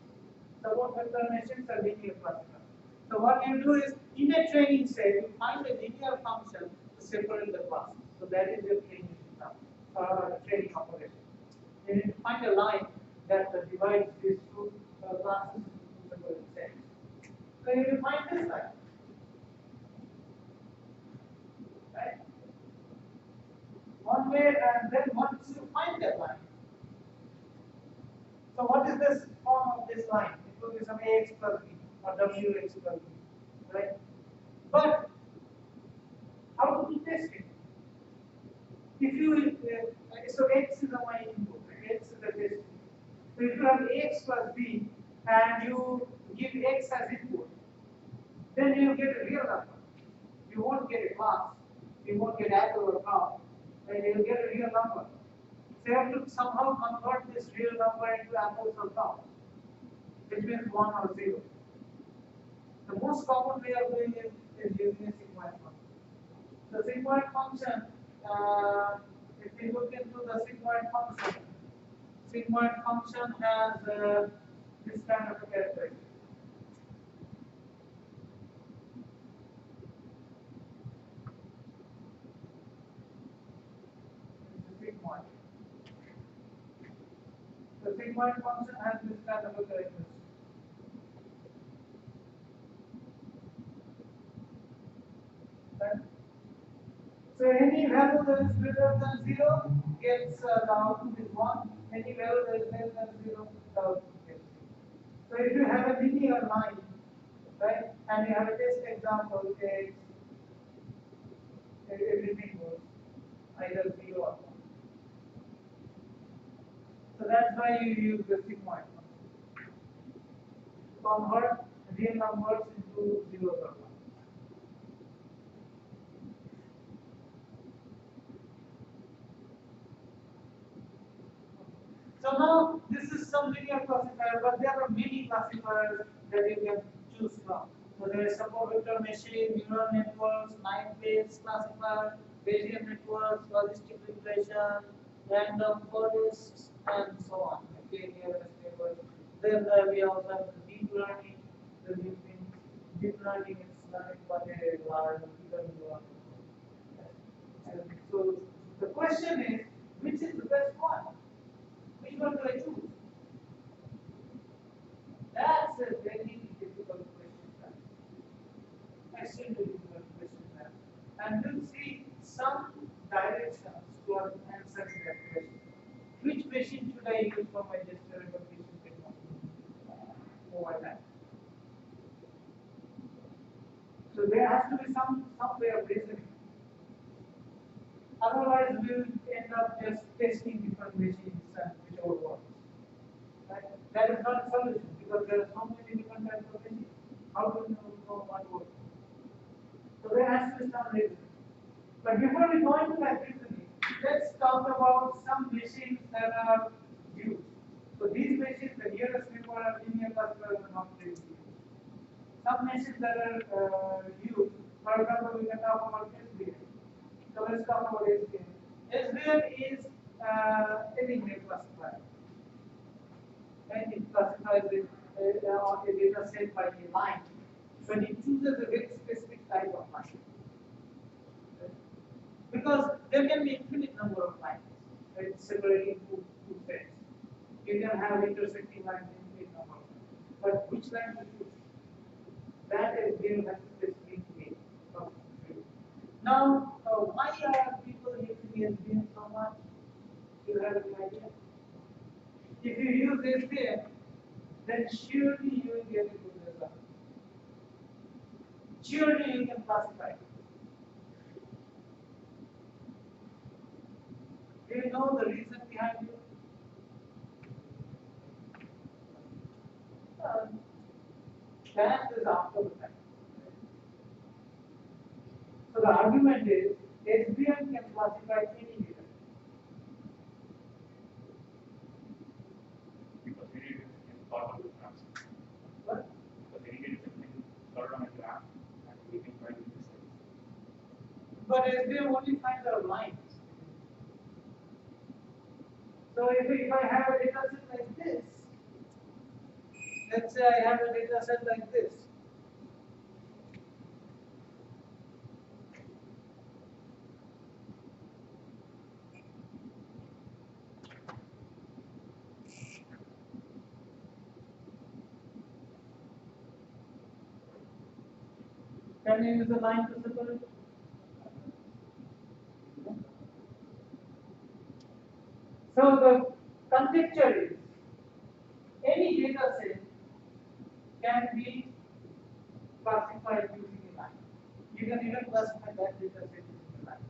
Support vector machines are linear classifiers. So what you do is in a training set, you find a linear function to separate the classes. So that is your training training operation. You need to find a line that divides these two classes into separate sets. So you will find this line. Right? One way, and then once you find that line. So what is this form of this line? It will be some ax plus b or wx plus b, right? But how to test it? If you so x is my input, x is the test. So if you have ax plus b and you give x as input, then you get a real number. You won't get a class. You won't get apple or cow. And you will get a real number. So you have to somehow convert this real number into apples or cows, which means 1 or 0. The most common way of doing it is using a sigmoid function. The sigmoid function, if you look into the sigmoid function has this kind of a characteristic. Sigmoid. The sigmoid function has this kind of a characteristic. Right? So any value that is greater than 0 gets the output is 1. Any value that is less than 0, the output gets 0. So if you have a linear line, right, and you have a test example, say everything goes either 0 or 1. So that's why you use the sigmoid function. Convert real numbers into zeros or ones. So now this is some linear classifier, but there are many classifiers that you can choose from. So there is support vector machine, neural networks, line-based classifier, Bayesian networks, logistic regression, random forests, and so on. Okay, nearest neighbors. Then we also have the deep learning. The deep learning is learning by a large neural network. And so the question is, which is the best one? Which one do I choose? That's a very difficult question. Extremely difficult question. And we'll see some directions towards answering that question. Which machine should I use for my gesture recognition technology over time? So there has to be some way of reasoning. Otherwise, we will end up just testing different machines and whichever works. Right? That is not a solution because there are so many different types of machines. How do you know what works? So there has to be some reasoning. But before we go into that reasoning, let's talk about some machines that are used. So these machines, the nearest neighbor are linear classifiers and not used. Some machines that are used, for example, we can talk about SBM. So let's talk about SBM. SBM is a linear classifier. And it classifies a data set by a line. So it chooses a very specific type of line. Because there can be infinite number of lines, right, separating two sets. You can have intersecting lines in infinite number of lines. But which line to choose? That is given as a specific name. Now, why are people using SVM so much? Do you have any idea? If you use SVM, then surely you will get a good result. Surely you can classify it. Do you know the reason behind it? That is after the fact. So the argument is SVM can classify any data. Because we need to start on the graph. What? Because we need to start on a graph and we can find the results. But SVM only finds our lines. So if I have a data set like this, let's say I have a data set like this. Can you use a line to separate? So the conjecture is any data set can be classified using a line. You can even classify that data set using a line.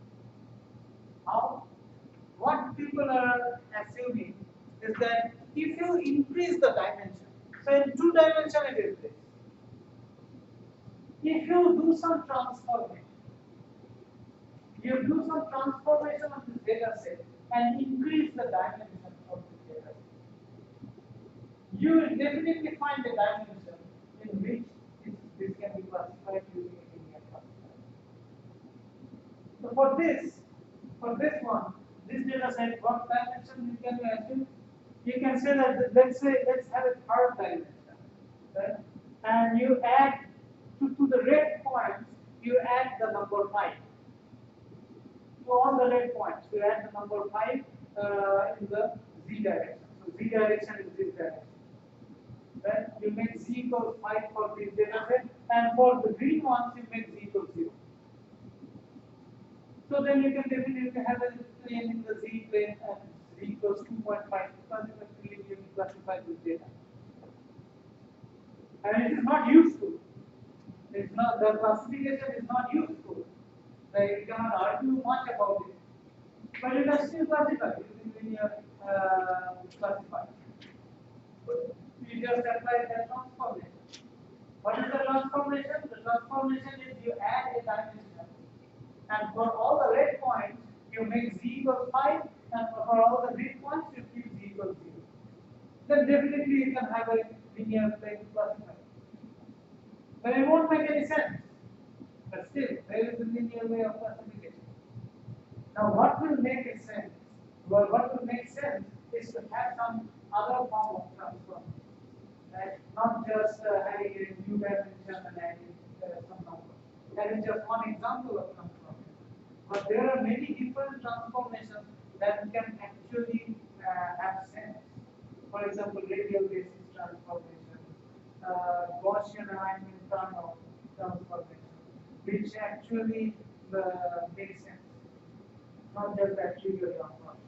How? What people are assuming is that if you increase the dimension, so in 2 dimension it is this. If you do some transformation, of this data set and increase the dimension of this data set, you will definitely find a dimension in which this can be classified using a linear classifier. So for this one, this data set, what dimension you can assume? You can say that let's have a third dimension, right? And you add to the red points, you add the number 5. To all the red points, you add the number 5 in the z direction. So z direction is this direction. Right? You make z equals 5 for this data set, and for the green ones, you make z equals 0. So then you can definitely have a plane in the z plane and z equals 2.5 because you actually you classify this data. And it is not useful. It's not, the classification is not useful. Like you cannot argue much about it. But you can still classify using linear classifier. You just apply that transformation. What is the transformation? The transformation is you add a dimension, and for all the red points, you make z equals 5, and for all the green points, you keep z equals 0. Then definitely you can have a linear plane classifier. But it won't make any sense. But still, there is a linear way of classification. Now, what will make it sense? Well, what will make sense is to have some other form of transform. Right? Not just having a new dimension and adding some number. That is just one example of transformation. But there are many different transformations that can actually have sense. For example, radial basis transformation, Gaussian alignment transformation, which actually makes sense, not just that trivial transformation.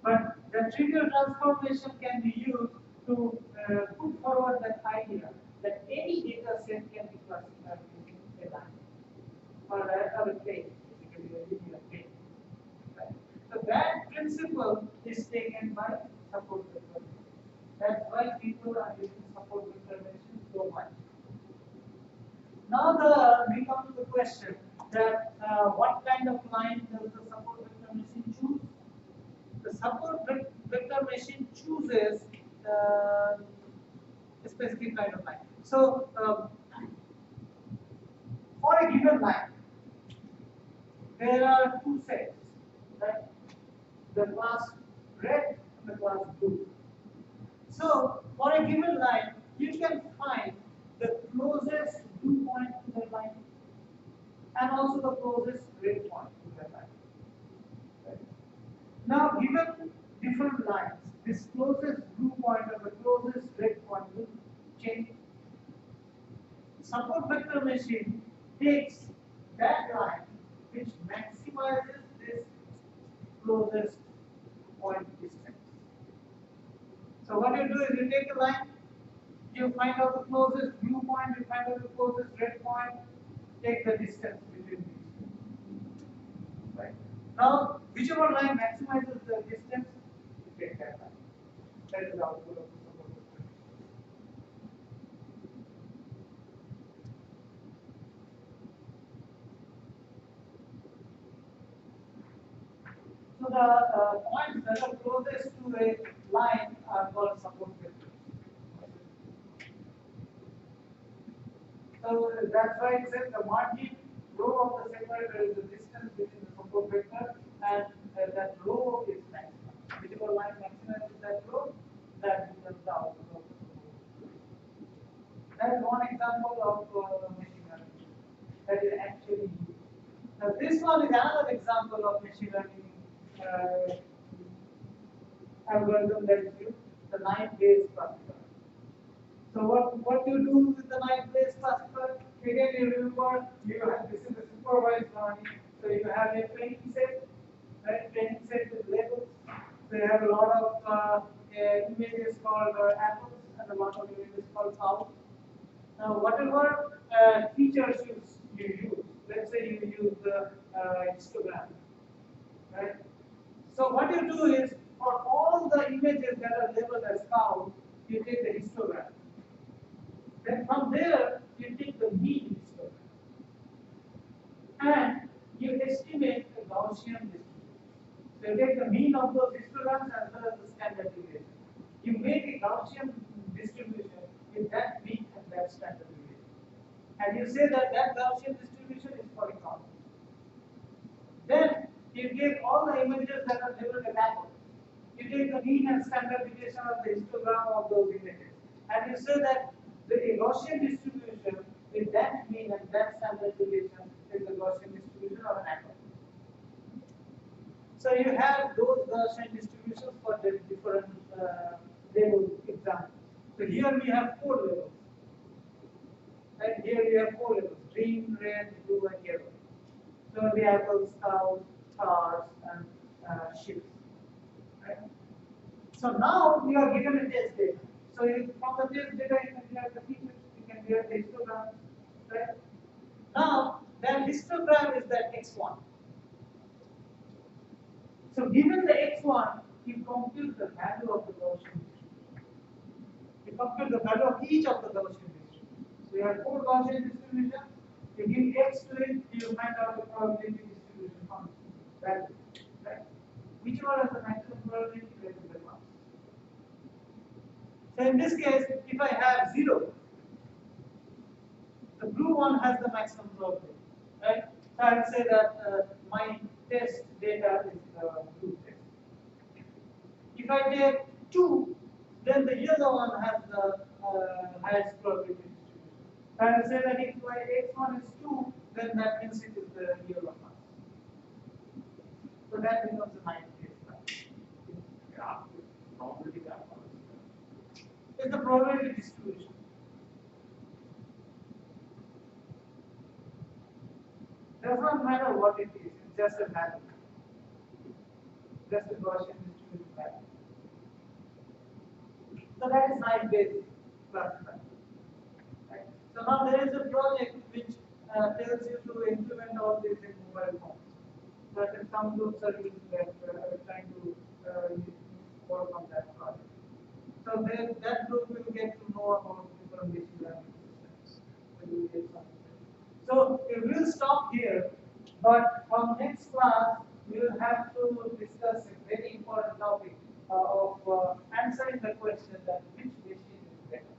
But the trivial transformation can be used to put forward that idea that any data set can be classified using a line or a plane, basically a linear plane. Right? So that principle is taken by support vector. That's why people are using support vector so much. Now we come to the question that what kind of line does the support vector machine choose? The support vector machine chooses a specific kind of line. So for a given line, there are two sets, right? The class red and the class blue. So for a given line, you can find the closest blue point to the line and also the closest red point to the line. Right? Now, given different lines, this closest blue point and the closest red point will change. Support vector machine takes that line which maximizes this closest point distance. So what you do is you take a line, you find out the closest blue point, you find out the closest red point, take the distance between these two. Right? Now, whichever line maximizes the distance, you take that line. That is the output of the support vector. So the points that are closest to a line are called support vectors. So that's why it says the margin row of the separator is the distance between the support vector and that row is maximum. Whichever line maximizes that row, that becomes the output of the support vector. That is one example of machine learning that is actually used. Now this one is another example of machine learning algorithm that is used, the Knight-Bayes classifier. So what you do with the Knight-Bayes classifier? Again, you remember you have this is a supervised learning. So you have a training set, right? Training set with labels. So you have a lot of images called apples and a lot of images called cows. Now, whatever features you use, let's say you use the histogram, right? So what you do is, for all the images that are labeled as cows, you take the histogram. Then from there, you take the mean histogram. And you estimate the Gaussian distribution. So you take the mean of those histograms as well as the standard deviation. You make a Gaussian distribution with that mean and that standard deviation. And you say that that Gaussian distribution is for a cow. Then you take all the images that are labeled as apples. You take the mean and standard deviation of the histogram of those images. And you say that the Gaussian distribution with that mean and that standard deviation is the Gaussian distribution of an apple. So you have those Gaussian distributions for the different label examples. So here we have 4 labels. Right? Here we have 4 labels: green, red, blue, and yellow. So the apples, cows, cars, and ships. Right? So now you are given a test data. So from the test data you can get the features, you can get the histogram. Right? Now that histogram is that x1. So given the x1, you compute the value of the Gaussian distribution. You compute the value of each of the Gaussian distributions. So you have 4 Gaussian distribution. You give x to it, you find out the probability distribution function. Value, right? Which one has the maximum probability? That is the one. So in this case, if I have 0, the blue one has the maximum probability, right? So I will say that my test data is the blue test. If I take 2, then the yellow one has the highest probability distribution. So I will say that if my x1 is 2, then that means it is the yellow one. So that becomes a 9 case. Graph with probability graph. It's the probability distribution. Does not matter what it is, it's just a value. Just a Gaussian distribution value. So that is 9 based classifier. Right? So now there is a project which tells you to implement all these in mobile phones. Certain some groups are using that, trying to work on that project. So then that group will get to know about different machine learning systems. So we will stop here, but from next class we will have to discuss a very important topic of answering the question that which machine is better.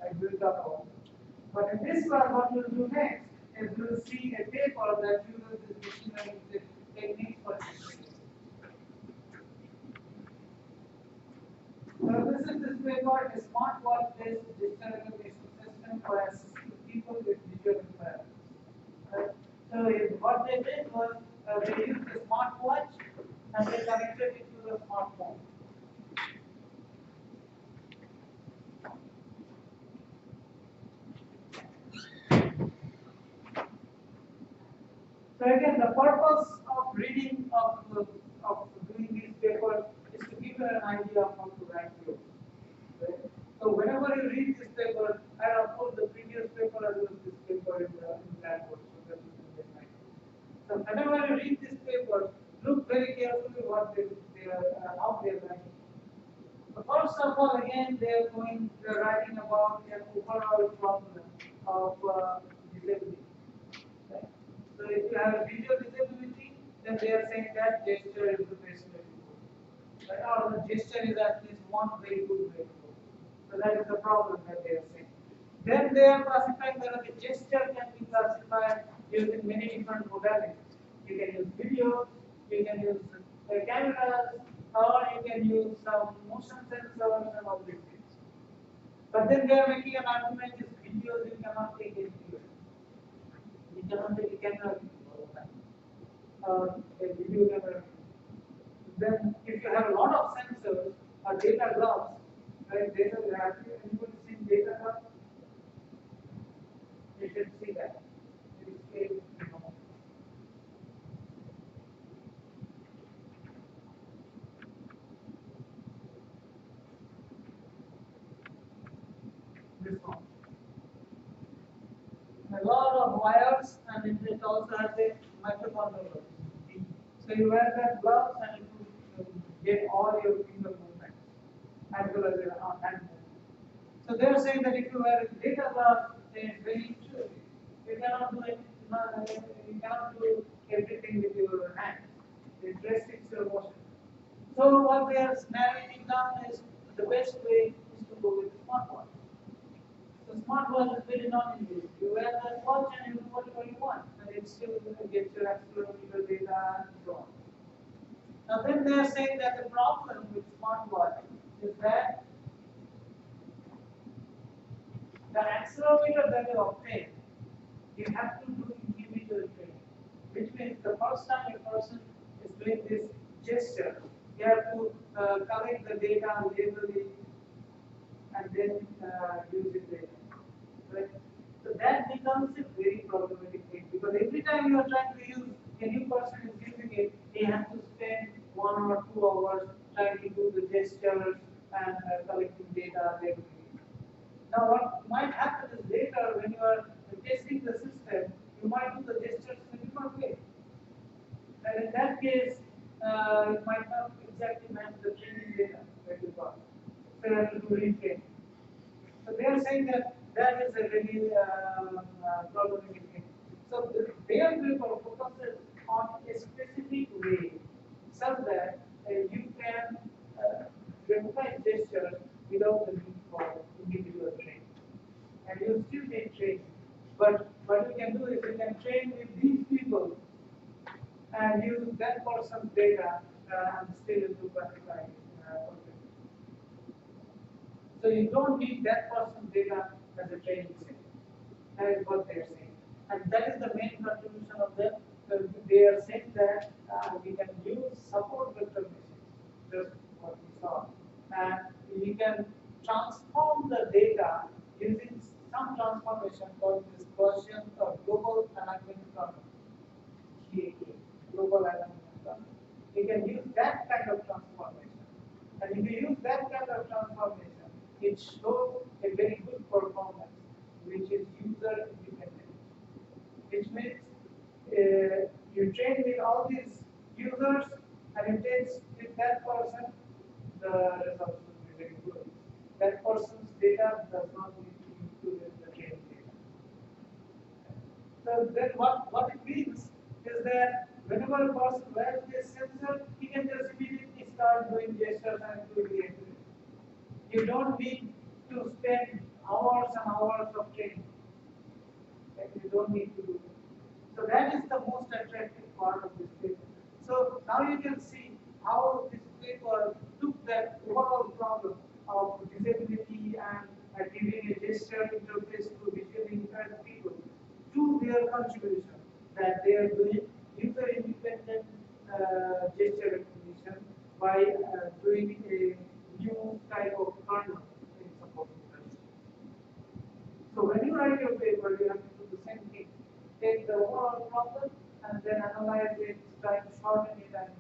I will talk about it. But in this class, what we will do next is we will see a paper that uses this machine learning technique for testing. So this is this paper, a smartwatch-based digital recognition system for assisting people with visual impairments. So what they did was they used a smartwatch and they connected it to the smartphone. So again, the purpose of reading of doing these papers is to give you an idea of how to write yours. Right? So whenever you read this paper, I have put the previous paper as well as this paper in Blackboard so that you can get an idea. So whenever you read this paper, look very carefully what they are how they are writing. So first of all, again, they are writing about an overall problem of disability. Right? So if you have a visual disability, then they are saying that gesture is the best way to go. Right? Or the gesture is at least one very good way to go. So that is the problem that they are saying. Then they are classifying that the gesture can be classified using many different modalities. You can use videos, you can use cameras, or you can use some motion sensors and all these things. But then they are making an argument: is videos you cannot take anywhere. You cannot take a camera all the time. A video camera. Then, if you have a lot of sensors or data graphs, right? Data graph. Anybody seen data graph? You should see that. It is scale, you know. This one. A lot of wires, and it also has a microcontroller. So you wear that gloves and you get all your finger movements as well as your hand movement. So they are saying that if you wear a data glove, then it's very intuitive. You cannot do it. You cannot do everything with your hands. It restricts your motion. So what they are narrowing down is the best way is to go with the smartwatch. So smartwatch is very non-invasive. You wear that watch and you do whatever you want, and it still gets your accelerometer data and so on. Now then they are saying that the problem with smartwatch is that the accelerometer that you obtain, you have to do individual training, which means the first time a person is doing this gesture, you have to collect the data, label it, and then use it later. Right? So that becomes a very problematic thing because every time you are trying to use, a new person is using it, he has to spend 1 or 2 hours trying to do the gestures and collecting data, labeling it. Now what might happen is later when you are testing the system, you might do the gestures in a different way. And in that case, it might not exactly match the training data that you got. So you have to do retraining. So they are saying that that is a really paper focuses on a specific way such that you can recognize gestures without the need for individual training. And you still need training. But what you can do is you can train with these people and use that person's data and still to classify. So you don't need that person's data as a training set. That is what they are saying. And that is the main contribution of them. They are saying that we can use support vector machines, just what we saw. And we can transform the data using some transformation called this Gaussian or global alignment problem. GAK, global alignment problem. We can use that kind of transformation. And if you use that kind of transformation, it shows a very good performance, which is user independent. Which means you train with all these users and it takes with that person, the results will be very good. That person's data does not need to be included in the training data. So then what it means is that whenever a person wears this sensor, he can just immediately start doing gestures and doing the activity. You don't need to spend hours and hours of training. You don't need to do that. So that is the most attractive part of this paper. So now you can see how this paper took that overall problem of disability and giving a gesture interface to visually impaired people to their contribution that they are doing user independent gesture recognition by doing a new type of kernel in support interface. So when you write your paper, you have to do the same thing. Take the overall problem and then analyze it, try to shorten it and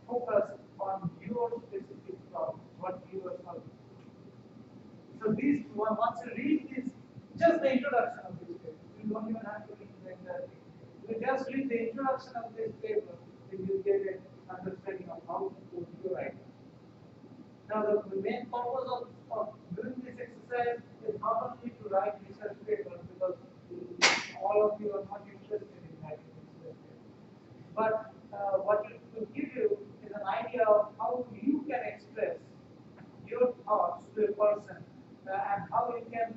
focus on your specific problem, what you are solving. So these, once you read this, just the introduction of this paper, you don't even have to read the entire thing. You just read the introduction of this paper, then you get an understanding of how to do your idea. Now the main purpose of doing this exercise is not only to write research papers, because all of you are not interested in writing research papers, but what it will give you is an idea of how you can express your thoughts to a person and how you can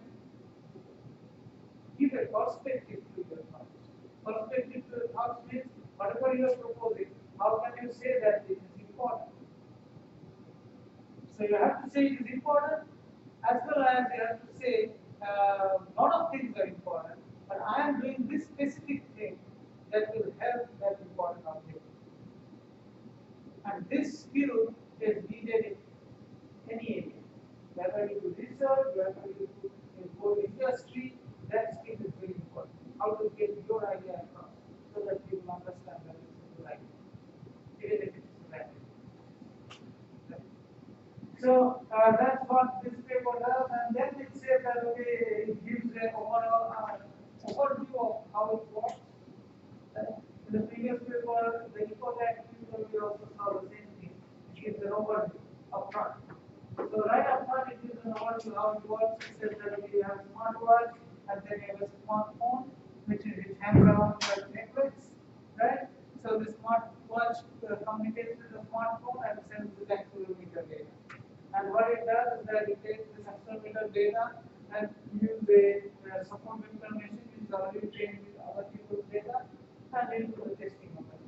give a perspective to your thoughts. Perspective to your thoughts means whatever you are proposing, how can you say that it is important? So you have to say it is important, as well as you have to say lot of things are important, but I am doing this specific thing that will help that important objective. And this skill is needed in any area. Whether you do research, whether you go industry, that skill is very important. How to get your idea across so that people understand that it's a good idea, even if it's a bad idea. So that's what this paper does, and then it says that okay, it gives an overall overview of how it works. In the previous paper, the eco-tech we also saw the same thing. It gives an overview up front. So right up front, it gives an overview how it works. It says that you have a smartwatch, and then you have a smartphone, which hangs around like necklace, right? So the smartwatch communicates with the smartphone and sends the accelerometer data. And what it does is that it takes this accelerometer data and use a support vector machine which is already trained with other people's data and into the testing of it.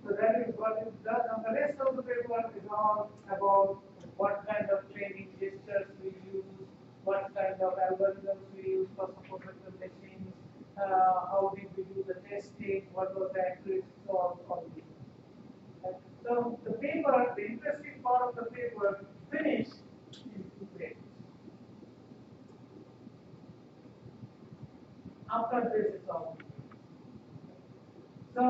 So that is what it does. And the rest of the paper is all about what kind of training gestures we use, what kind of algorithms we use for support vector machines, how did we do the testing, what was the accuracy of all these. So the paper, the interesting part of the paper finished in 2 pages. After this, it's all. So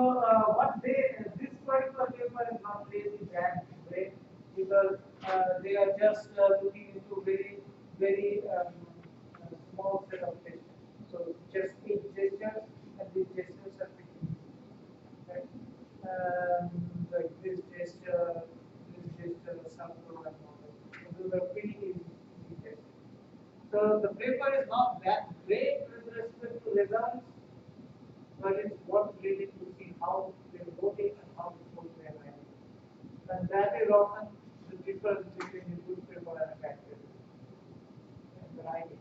this particular paper is not really that great because they are just looking into very small set of gestures. So just 8 gestures, and these gestures are pretty easy. Right? Like this gesture, sample, and all that. So those are pretty easy gestures. So the paper is not that great with respect to results, but it's what what's leading to see how they're voting and how to vote their mind. And that is often the difference between a newspaper and a factory. And the writing.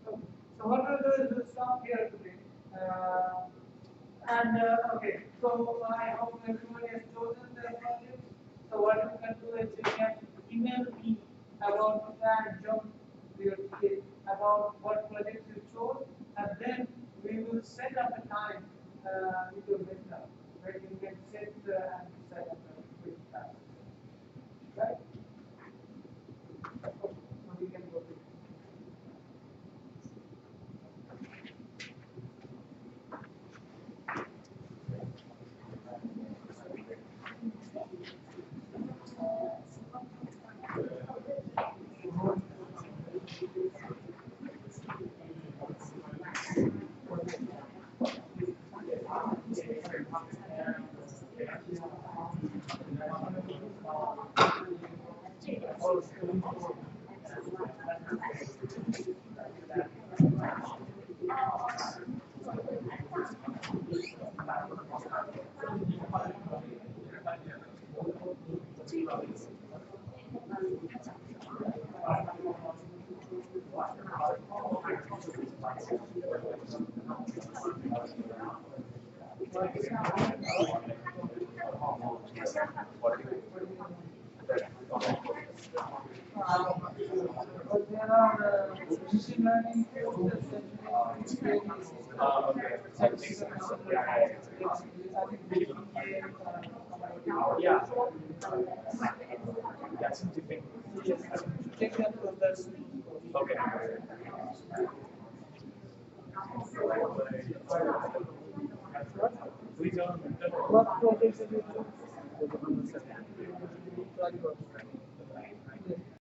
So what we'll do is we'll stop here today. Okay, so I hope everybody has chosen their project. So what you can do is you can email me about and John, your TA, about what projects you chose, and then we will set up a time with your mentor where you can sit and set up a quick task. Right? So we can go to but there are machine learning courses Yeah. That's different. take that from the Okay. Please don't. what projects did you do?